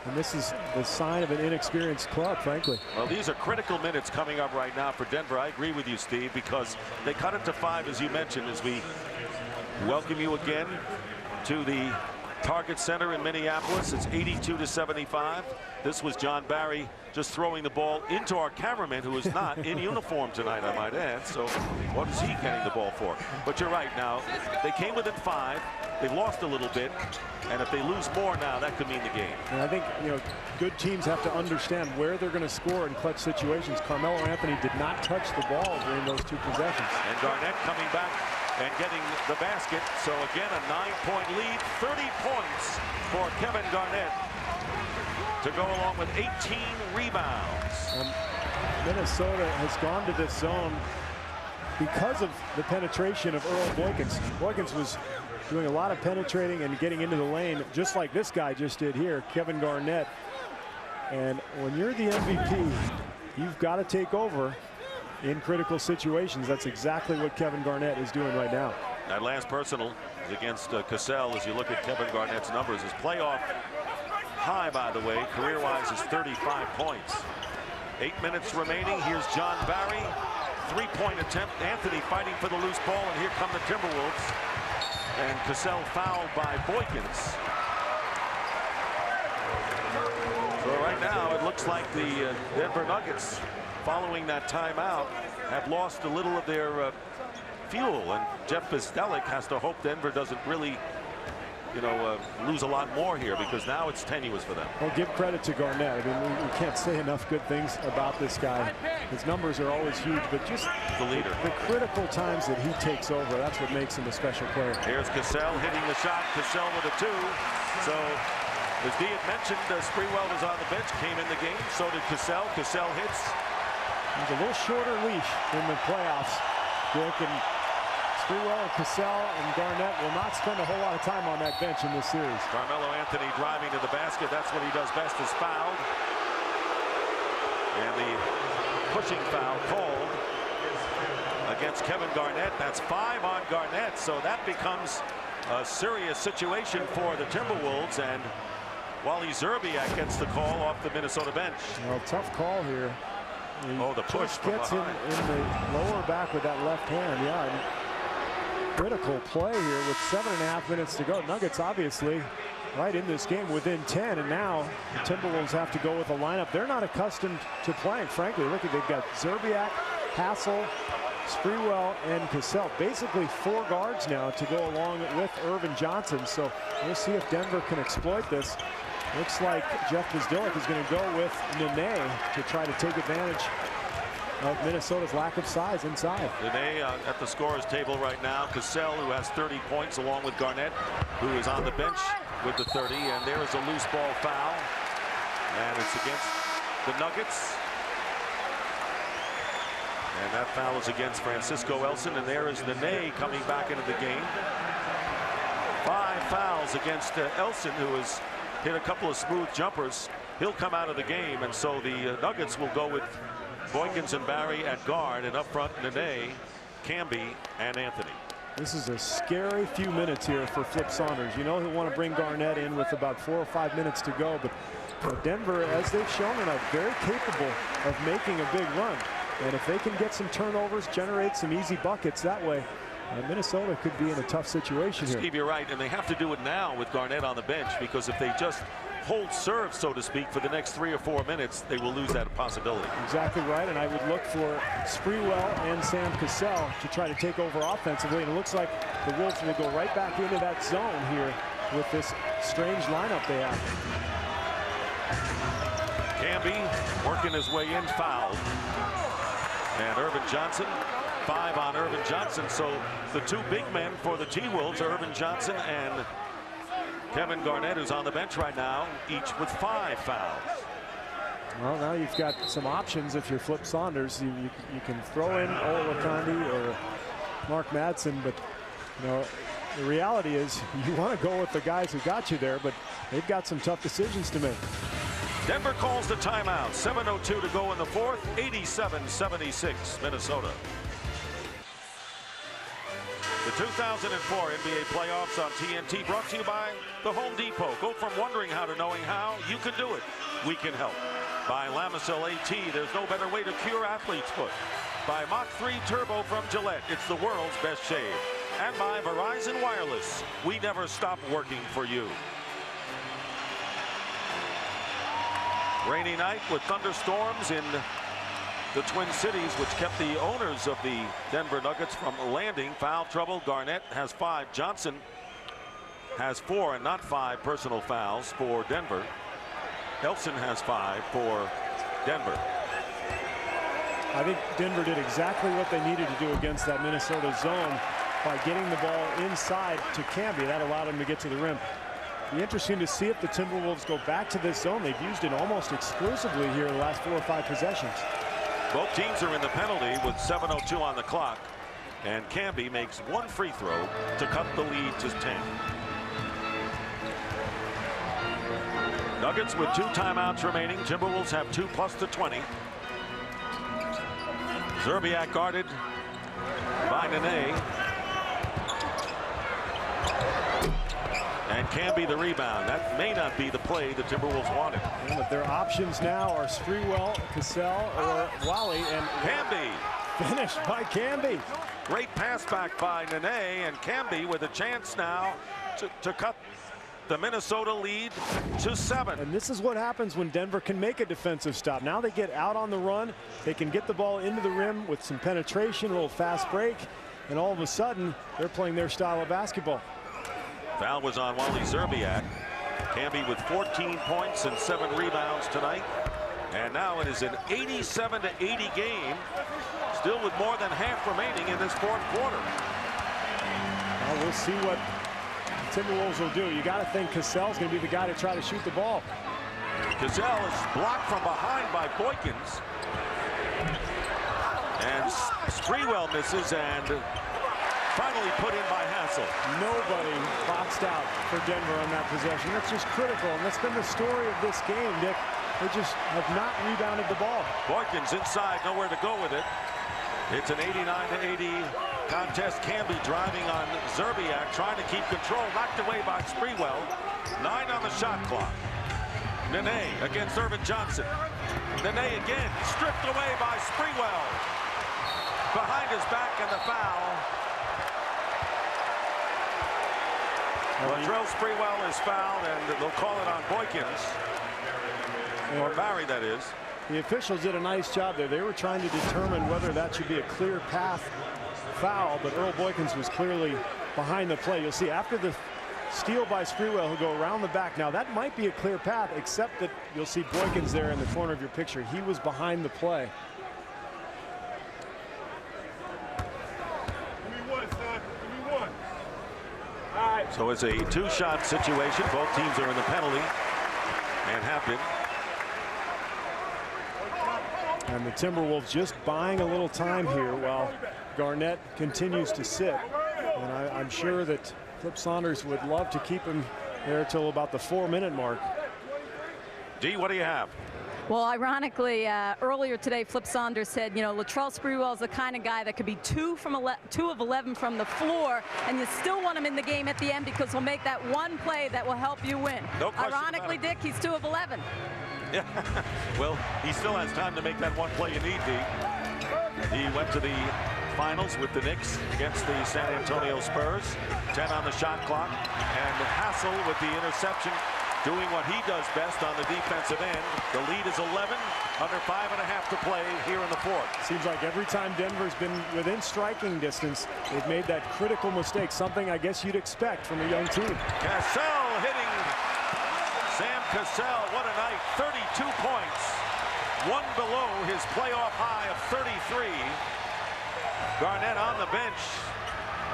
And this is the sign of an inexperienced club, frankly. Well, these are critical minutes coming up right now for Denver. I agree with you, Steve, because they cut it to 5, as you mentioned, as we welcome you again to the Target Center in Minneapolis. It's 82-75. This was John Barry just throwing the ball into our cameraman, who is not in uniform tonight, I might add. So what is he getting the ball for? But you're right. Now, they came within 5. They lost a little bit. And if they lose more now, that could mean the game. And I think, you know, good teams have to understand where they're going to score in clutch situations. Carmelo Anthony did not touch the ball during those 2 possessions. And Garnett coming back and getting the basket. So again, a 9-point lead, 30 points for Kevin Garnett to go along with 18 rebounds. Minnesota has gone to this zone because of the penetration of Earl Boykins. Boykins was doing a lot of penetrating and getting into the lane, just like this guy just did here, Kevin Garnett. And when you're the MVP, you've got to take over in critical situations. That's exactly what Kevin Garnett is doing right now. That last personal is against Cassell. As you look at Kevin Garnett's numbers, his playoff high, by the way, career-wise, is 35 points. 8 minutes remaining. Here's John Barry. Three-point attempt. Anthony fighting for the loose ball, and here come the Timberwolves. And Cassell fouled by Boykins. So right now, it looks like the Denver Nuggets, following that timeout, have lost a little of their fuel, and Jeff Bzdelik has to hope Denver doesn't really, lose a lot more here, because now it's tenuous for them. Well, give credit to Garnett. I mean, we can't say enough good things about this guy. His numbers are always huge, but just the leader. The critical times that he takes over, that's what makes him a special player. Here's Cassell hitting the shot. Cassell with a 2. So, as Dee had mentioned, Sprewell was on the bench, came in the game. So did Cassell. Cassell hits. He's a little shorter leash in the playoffs, Dick, and Sprewell and Cassell and Garnett will not spend a whole lot of time on that bench in this series. Carmelo Anthony driving to the basket. That's what he does best, is fouled. And the pushing foul called against Kevin Garnett. That's 5 on Garnett, so that becomes a serious situation for the Timberwolves. And Wally Szczerbiak gets the call off the Minnesota bench. Well, tough call here. The push from gets behind. in the lower back with that left hand. Yeah, critical play here with 7.5 minutes to go. Nuggets obviously right in this game within 10, and now the Timberwolves have to go with a lineup they're not accustomed to playing, frankly. Look at, they've got Szczerbiak, Hassel, Sprewell, and Cassell. Basically 4 guards now to go along with Irvin Johnson. So we'll see if Denver can exploit this. Looks like Jeff Bzdelik is going to go with Nene to try to take advantage of Minnesota's lack of size inside. Nene at the scorer's table right now. Cassell, who has 30 points, along with Garnett, who is on the bench with the 30. And there is a loose ball foul. And it's against the Nuggets. And that foul is against Francisco Elson. And there is Nene coming back into the game. 5 fouls against Elson, who has hit a couple of smooth jumpers. He'll come out of the game, and so the Nuggets will go with Boykins and Barry at guard, and up front Nene, Camby, and Anthony. This is a scary few minutes here for Flip Saunders. You know he'll want to bring Garnett in with about 4 or 5 minutes to go, but Denver, as they've shown, are very capable of making a big run. And if they can get some turnovers, generate some easy buckets that way, Minnesota could be in a tough situation here. Steve, you're right, and they have to do it now with Garnett on the bench, because if they just hold serve, so to speak, for the next 3 or 4 minutes, they will lose that possibility. Exactly right, and I would look for Sprewell and Sam Cassell to try to take over offensively, and it looks like the Wolves will go right back into that zone here with this strange lineup they have. Camby working his way in, fouled. And Irvin Johnson, 5 on Irvin Johnson. So the 2 big men for the T-Wolves are Irvin Johnson and Kevin Garnett, who's on the bench right now, each with 5 fouls. Well, now you've got some options if you're Flip Saunders. You can throw in Olakandi or Mark Madsen, but the reality is you want to go with the guys who got you there, but they've got some tough decisions to make. Denver calls the timeout. 7:02 to go in the 4th. 87-76 Minnesota. The 2004 NBA playoffs on TNT, brought to you by the Home Depot. Go from wondering how to knowing how. You can do it. We can help. By Lamisil AT, there's no better way to cure athlete's foot. By Mach 3 Turbo from Gillette, it's the world's best shave. And by Verizon Wireless, we never stop working for you. Rainy night with thunderstorms in the Twin Cities, which kept the owners of the Denver Nuggets from landing. Foul trouble. Garnett has 5. Johnson has 4 and not 5 personal fouls for Denver. Elson has 5 for Denver. I think Denver did exactly what they needed to do against that Minnesota zone by getting the ball inside to Camby. That allowed him to get to the rim. Be interesting to see if the Timberwolves go back to this zone. They've used it almost exclusively here in the last 4 or 5 possessions. Both teams are in the penalty with 7:02 on the clock. And Camby makes one free throw to cut the lead to 10. Nuggets with 2 timeouts remaining. Timberwolves have 2 plus the 20. Zerbiak guarded by Nene. And Camby the rebound. That may not be the play the Timberwolves wanted. Yeah, but their options now are Sprewell, Cassell, or Wally. And Camby. Finished by Camby. Great pass back by Nene, and Camby with a chance now to cut the Minnesota lead to 7. And this is what happens when Denver can make a defensive stop. Now they get out on the run. They can get the ball into the rim with some penetration, a little fast break, and all of a sudden they're playing their style of basketball. Foul was on Wally Zerbiak. Camby with 14 points and 7 rebounds tonight. And now it is an 87-80 game, still with more than half remaining in this 4th quarter. Well, we'll see what the Timberwolves will do. You got to think Cassell's going to be the guy to try to shoot the ball. Cassell is blocked from behind by Boykins. And Sprewell misses and finally put in by Hassel. Nobody boxed out for Denver on that possession. That's just critical, and that's been the story of this game, Dick. They just have not rebounded the ball. Boykins inside, nowhere to go with it. It's an 89-80 contest. Camby driving on Zerbiak, trying to keep control. Knocked away by Sprewell. 9 on the shot clock. Nene against Irvin Johnson. Nene again, stripped away by Sprewell. Behind his back and the foul. Latrell Sprewell is fouled, and they'll call it on Boykins. Or Barry, that is. The officials did a nice job there. They were trying to determine whether that should be a clear path foul, but Earl Boykins was clearly behind the play. You'll see after the steal by Sprewell, he'll go around the back. Now that might be a clear path, except that you'll see Boykins there in the corner of your picture. He was behind the play. So it's a 2-shot situation. Both teams are in the penalty and have been. And the Timberwolves just buying a little time here while Garnett continues to sit. And I'm sure that Flip Saunders would love to keep him there till about the 4-minute mark. Dee, what do you have? Well, ironically, earlier today, Flip Saunders said, you know, Latrell Sprewell is the kind of guy that could be 2 of 11 from the floor, and you still want him in the game at the end because he'll make that one play that will help you win. No question. Ironically, Dick, he's 2 of 11. Yeah. Well, he still has time to make that one play you need, Dee. He went to the finals with the Knicks against the San Antonio Spurs. 10 on the shot clock, and Hassel with the interception, doing what he does best on the defensive end. The lead is 11, under 5.5 to play here in the 4th. Seems like every time Denver's been within striking distance, they've made that critical mistake, something I guess you'd expect from a young team. Cassell hitting Sam Cassell. What a night. 32 points. 1 below his playoff high of 33. Garnett on the bench.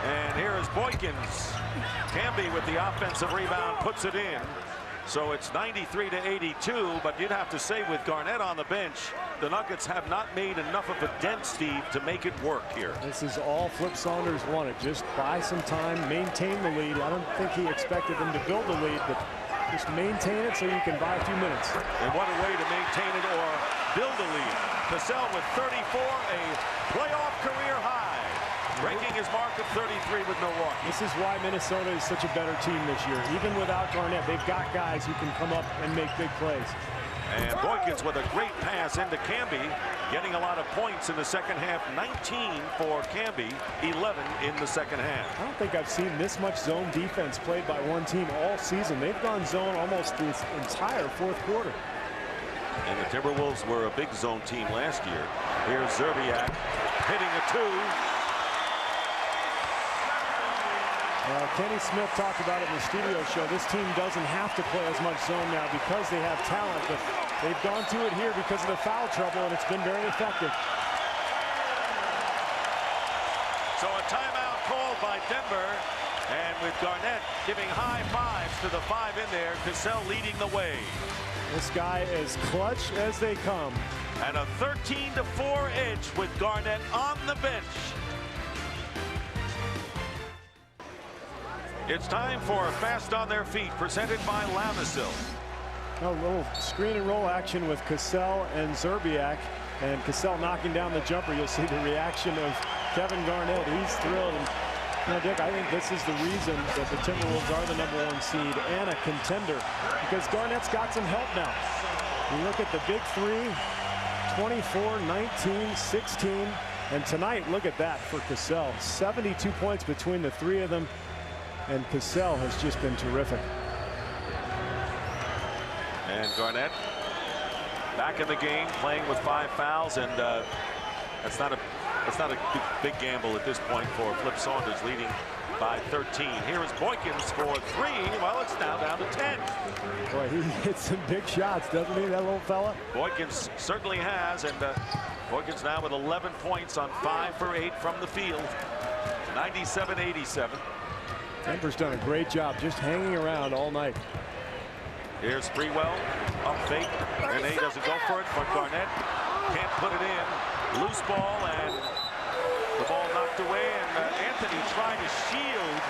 And here is Boykins. Camby with the offensive rebound puts it in. So it's 93-82, but you'd have to say with Garnett on the bench, the Nuggets have not made enough of a dent, Steve, to make it work here. This is all Flip Saunders wanted. Just buy some time, maintain the lead. I don't think he expected them to build the lead, but just maintain it so you can buy a few minutes. And what a way to maintain it or build a lead. Cassell with 34, a playoff career high. Breaking his mark of 33 with Milwaukee. This is why Minnesota is such a better team this year. Even without Garnett, they've got guys who can come up and make big plays. And Boykins with a great pass into Camby, getting a lot of points in the second half. 19 for Camby, 11 in the second half. I don't think I've seen this much zone defense played by one team all season. They've gone zone almost the entire 4th quarter. And the Timberwolves were a big zone team last year. Here's Zerbiak hitting a 2. Kenny Smith talked about it in the studio show. This team doesn't have to play as much zone now because they have talent, but they've gone to it here because of the foul trouble, and it's been very effective. So a timeout called by Denver, and with Garnett giving high fives to the 5 in there, Cassell leading the way. This guy is clutch as they come. And a 13-4 edge with Garnett on the bench. It's time for Fast on Their Feet, presented by Lamisil. A little screen and roll action with Cassell and Zerbiak. And Cassell knocking down the jumper. You'll see the reaction of Kevin Garnett. He's thrilled. And, you know, Dick, I think this is the reason that the Timberwolves are the #1 seed and a contender, because Garnett's got some help now. You look at the big three, 24, 19, 16. And tonight, look at that for Cassell. 72 points between the three of them. And Cassell has just been terrific. And Garnett back in the game, playing with 5 fouls, and that's not a big gamble at this point for Flip Saunders, leading by 13. Here is Boykins for 3. Well, it's now down to 10. Boy, he hits some big shots, doesn't he, that little fella? Boykins certainly has, and Boykins now with 11 points on 5 for 8 from the field. 97-87. Denver's done a great job just hanging around all night. Here's Sprewell, up fake, and he doesn't go for it, but Garnett can't put it in. Loose ball, and the ball knocked away, and Anthony trying to shield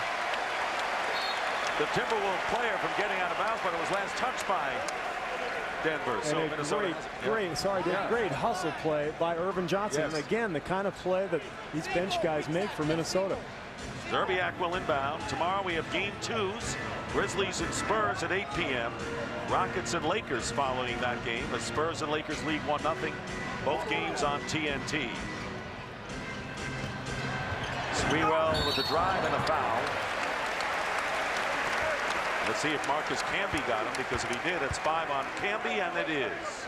the Timberwolves player from getting out of bounds, but it was last touched by Denver. And so Minnesota, great hustle play by Irvin Johnson. Yes. And again, the kind of play that these bench guys make for Minnesota. Zerbiak will inbound. Tomorrow we have game 2s. Grizzlies and Spurs at 8 p.m. Rockets and Lakers following that game. The Spurs and Lakers lead 1-0. Both games on TNT. Sprewell with the drive and a foul. Let's see if Marcus Camby got him, because if he did, it's 5 on Camby, and it is.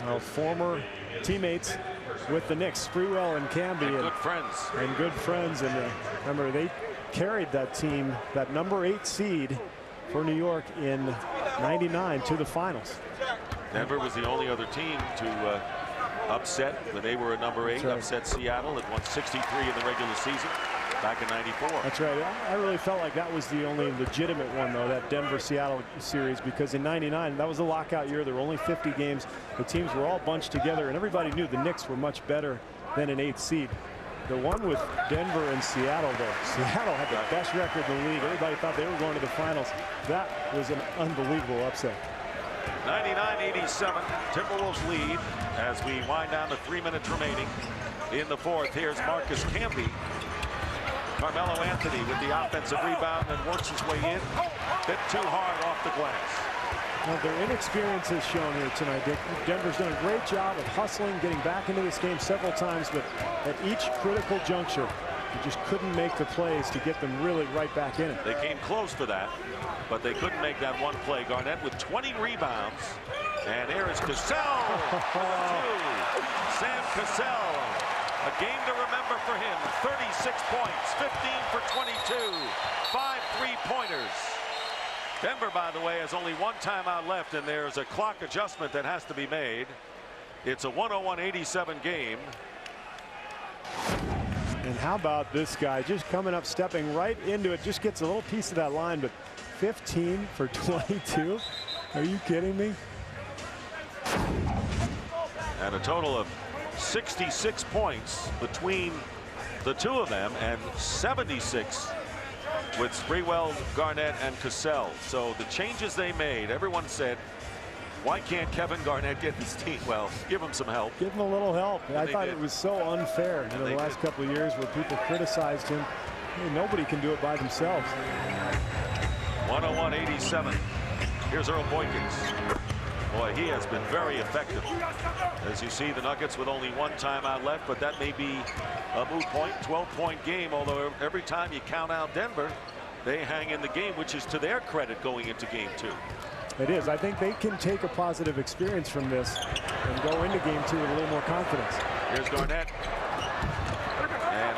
Well, former teammates with the Knicks, Sprewell and Camby, and good friends. And good friends. And remember, they carried that team, that #8 seed for New York in '99 to the finals. Denver was the only other team to upset when they were a #8. Right. Upset Seattle at 163 in the regular season back in '94. That's right. I really felt like that was the only legitimate one, though, that Denver-Seattle series, because in '99, that was a lockout year. There were only 50 games. The teams were all bunched together, and everybody knew the Knicks were much better than an 8th seed. The one with Denver and Seattle, though, Seattle had the best record in the league. Everybody thought they were going to the finals. That was an unbelievable upset. 99-87, Timberwolves lead as we wind down to 3 minutes remaining in the 4th. Here's Marcus Camby. Carmelo Anthony with the offensive rebound and works his way in. Bit too hard off the glass. Well, their inexperience is shown here tonight, Dick. Denver's done a great job of hustling, getting back into this game several times, but at each critical juncture, they just couldn't make the plays to get them really right back in it. They came close for that, but they couldn't make that one play. Garnett with 20 rebounds, and here is Cassell for the 2. Sam Cassell, a game to remember for him. 36 points, 15 for 22, 5 3-pointers. Denver, by the way, has only 1 timeout left, and there's a clock adjustment that has to be made. It's a 101-87 game. And how about this guy just coming up, stepping right into it, just gets a little piece of that line, but 15 for 22. Are you kidding me? And a total of 66 points between the two of them, and 76 with Sprewell, Garnett, and Cassell. So the changes they made, everyone said, why can't Kevin Garnett get his team? Well, give him some help. Give him a little help. And I thought it was so unfair in the last couple of years where people criticized him. Hey, nobody can do it by themselves. 101-87. Here's Earl Boykins. Boy, he has been very effective. As you see, the Nuggets with only 1 timeout left, but that may be a moot point. 12-point game, although every time you count out Denver, they hang in the game, which is to their credit going into game 2. It is. I think they can take a positive experience from this and go into game 2 with a little more confidence. Here's Garnett. And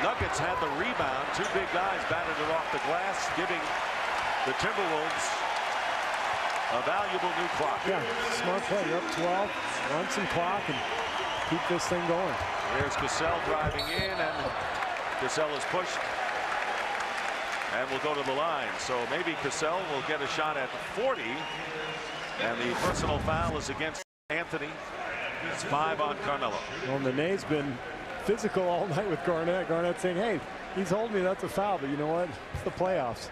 Nuggets had the rebound. 2 big guys batted it off the glass, giving the Timberwolves a valuable new clock. Yeah, smart play. You're up 12, run some clock, and keep this thing going. There's Cassell driving in, and Cassell is pushed and will go to the line. So maybe Cassell will get a shot at 40, and the personal foul is against Anthony. It's 5 on Carmelo. Well, Nene's been physical all night with Garnett. Garnett saying, hey, He told me that's a foul, but you know what? It's the playoffs.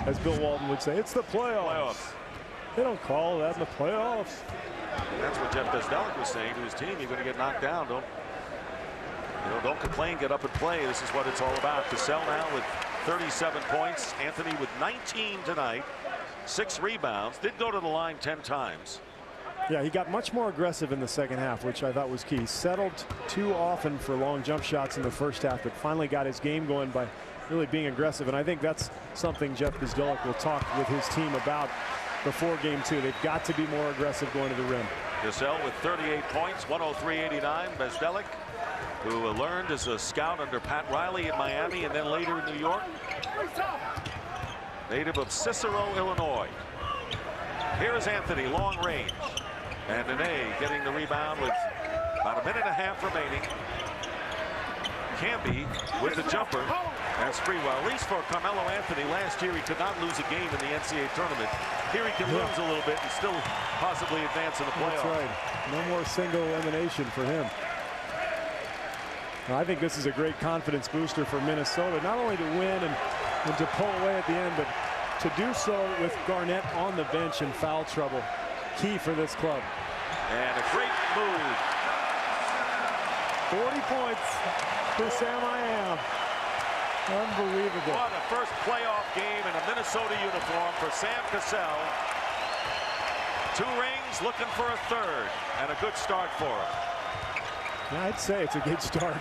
As Bill Walton would say, it's the playoffs. They don't call that in the playoffs. That's what Jeff Besdelic was saying to his team. You're going to get knocked down. Don't complain. Get up and play. This is what it's all about. Cassell now with 37 points. Anthony with 19 tonight. 6 rebounds. Did go to the line 10 times. Yeah, he got much more aggressive in the second half, which I thought was key. Settled too often for long jump shots in the first half, but finally got his game going by really being aggressive. And I think that's something Jeff Besdelic will talk with his team about before game 2. They've got to be more aggressive going to the rim. Cassell with 38 points, 103-89. Besdelic, who learned as a scout under Pat Riley in Miami and then later in New York. Native of Cicero, Illinois. Here is Anthony, long range. And Nene getting the rebound with about a minute and a half remaining. Camby with the jumper. And Sprewell, at least for Carmelo Anthony, last year he could not lose a game in the NCAA tournament. Here he can lose a little bit and still possibly advance in the playoffs. That's right. No more single elimination for him. Now, I think this is a great confidence booster for Minnesota, not only to win and to pull away at the end, but to do so with Garnett on the bench in foul trouble. Key for this club. And a great move. 40 points for Sam I Am. Unbelievable. What a first playoff game in a Minnesota uniform for Sam Cassell. 2 rings, looking for a 3rd, and a good start for him. Yeah, I'd say it's a good start.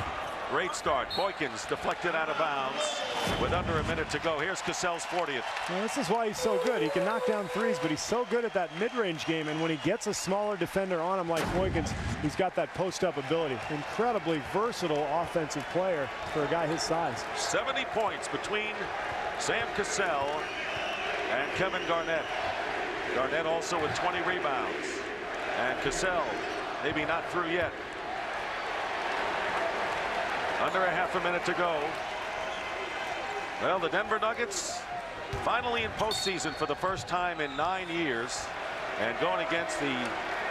Great start. Boykins deflected out of bounds with under a minute to go. Here's Cassell's 40th. Well, this is why he's so good. He can knock down threes, but he's so good at that mid-range game. And when he gets a smaller defender on him like Boykins, he's got that post-up ability. Incredibly versatile offensive player for a guy his size. 70 points between Sam Cassell and Kevin Garnett. Garnett also with 20 rebounds. And Cassell maybe not through yet. Under a half a minute to go. Well, the Denver Nuggets finally in postseason for the first time in 9 years, and going against the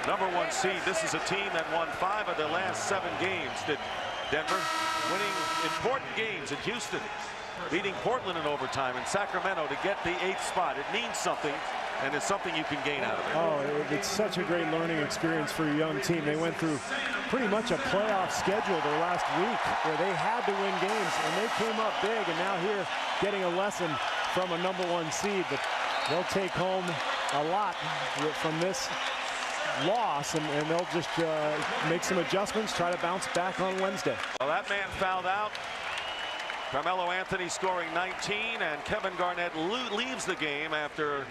#1 seed. This is a team that won 5 of their last 7 games. Did Denver, winning important games in Houston, beating Portland in overtime, and Sacramento to get the 8th spot. It means something, and it's something you can gain out of it. Oh, it's such a great learning experience for a young team. They went through pretty much a playoff schedule their last week where they had to win games, and they came up big, and now here getting a lesson from a #1 seed. But they'll take home a lot from this loss, and they'll just make some adjustments, try to bounce back on Wednesday. Well, that man fouled out. Carmelo Anthony scoring 19, and Kevin Garnett leaves the game after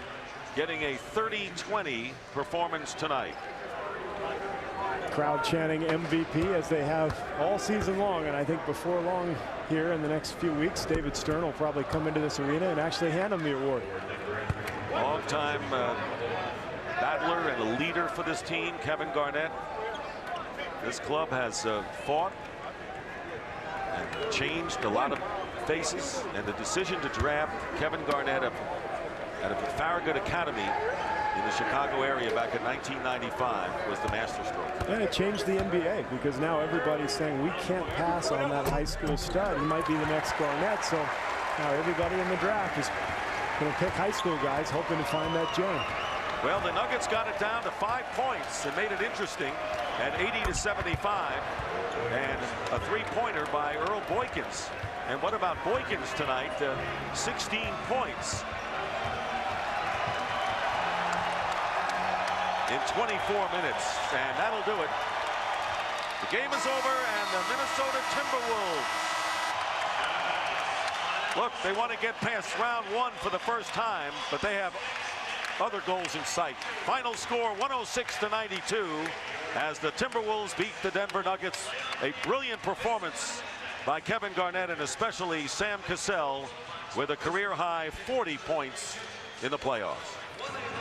getting a 30-20 performance tonight. Crowd chanting MVP as they have all season long, and I think before long here in the next few weeks, David Stern will probably come into this arena and actually hand him the award. Long-time battler and a leader for this team, Kevin Garnett. This club has fought and changed a lot of faces, and the decision to draft Kevin Garnett out of the Farragut Academy in the Chicago area back in 1995 was the masterstroke. And it changed the NBA, because now everybody's saying we can't pass on that high school stud. He might be the next Garnett, so now everybody in the draft is going to pick high school guys hoping to find that gem. Well, the Nuggets got it down to 5 points and made it interesting at 80-75, and a 3-pointer by Earl Boykins. And what about Boykins tonight? 16 points in 24 minutes, and that'll do it. The game is over, and the Minnesota Timberwolves, look, they want to get past round 1 for the first time, but they have other goals in sight. Final score 106-92 as the Timberwolves beat the Denver Nuggets. A brilliant performance by Kevin Garnett, and especially Sam Cassell with a career-high 40 points in the playoffs.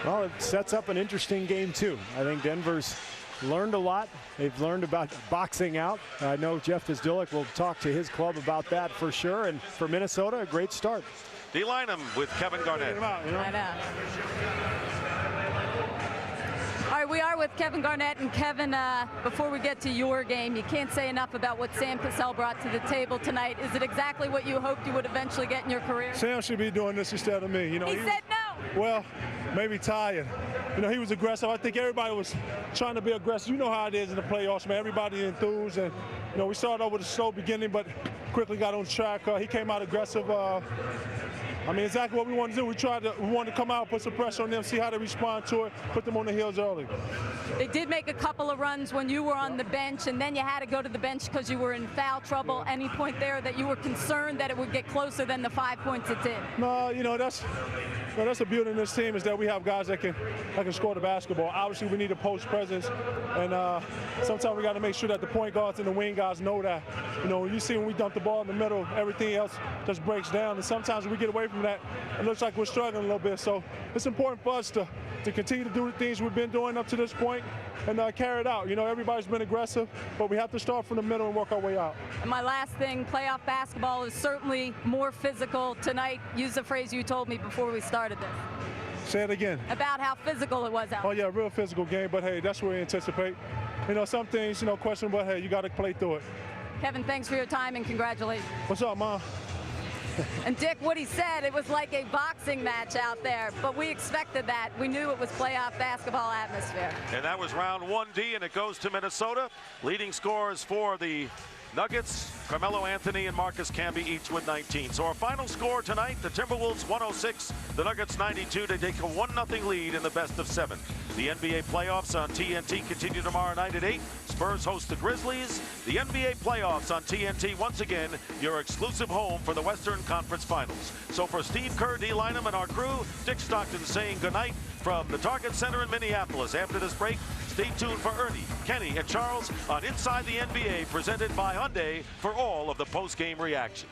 Well, it sets up an interesting game, too. I think Denver's learned a lot. They've learned about boxing out. I know Jeff Besdelic will talk to his club about that for sure. And for Minnesota, a great start. D-Line with Kevin Garnett. I know. All right, we are with Kevin Garnett. And Kevin, before we get to your game, you can't say enough about what Sam Cassell brought to the table tonight. Is it exactly what you hoped you would eventually get in your career? Sam should be doing this instead of me. You know, he said no. Well, maybe tired. You know, he was aggressive. I think everybody was trying to be aggressive. You know how it is in the playoffs, man. Everybody enthused, and you know, we started off with a slow beginning, but quickly got on track. He came out aggressive. I mean, exactly what we wanted to do. We wanted to come out, put some pressure on them, see how they respond to it, put them on the heels early. They did make a couple of runs when you were on the bench, and then you had to go to the bench because you were in foul trouble. Any point there that you were concerned that it would get closer than the 5 points it did? No, you know, that's the beauty in this team is that we have guys that can score the basketball. Obviously, we need a post presence, and sometimes we got to make sure that the point guards and the wing guys know that. You know, you see when we dump the ball in the middle, everything else just breaks down, and sometimes when we get away from that, it looks like we're struggling a little bit. So it's important for us to continue to do the things we've been doing up to this point and carry it out. You know, everybody's been aggressive, but we have to start from the middle and work our way out. And my last thing, playoff basketball is certainly more physical tonight. Use the phrase you told me before we started this. Say it again. About how physical it was out. Oh, yeah, real physical game, but hey, that's what we anticipate. You know, some things, you know, questionable, but hey, you got to play through it. Kevin, thanks for your time and congratulations. What's up, Mom? And Dick, what he said, it was like a boxing match out there, but we expected that. We knew it was playoff basketball atmosphere. And that was round 1D, and it goes to Minnesota. Leading scorers for the Nuggets, Carmelo Anthony and Marcus Camby, each with 19. So our final score tonight, the Timberwolves 106, the Nuggets 92. They take a 1-0 lead in the best of 7. The NBA playoffs on TNT continue tomorrow night at 8. Spurs host the Grizzlies. The NBA playoffs on TNT, once again, your exclusive home for the Western Conference Finals. So for Steve Kerr, D. Lynam, and our crew, Dick Stockton saying goodnight from the Target Center in Minneapolis. After this break, stay tuned for Ernie, Kenny, and Charles on Inside the NBA, presented by Hyundai for all of the post-game reaction.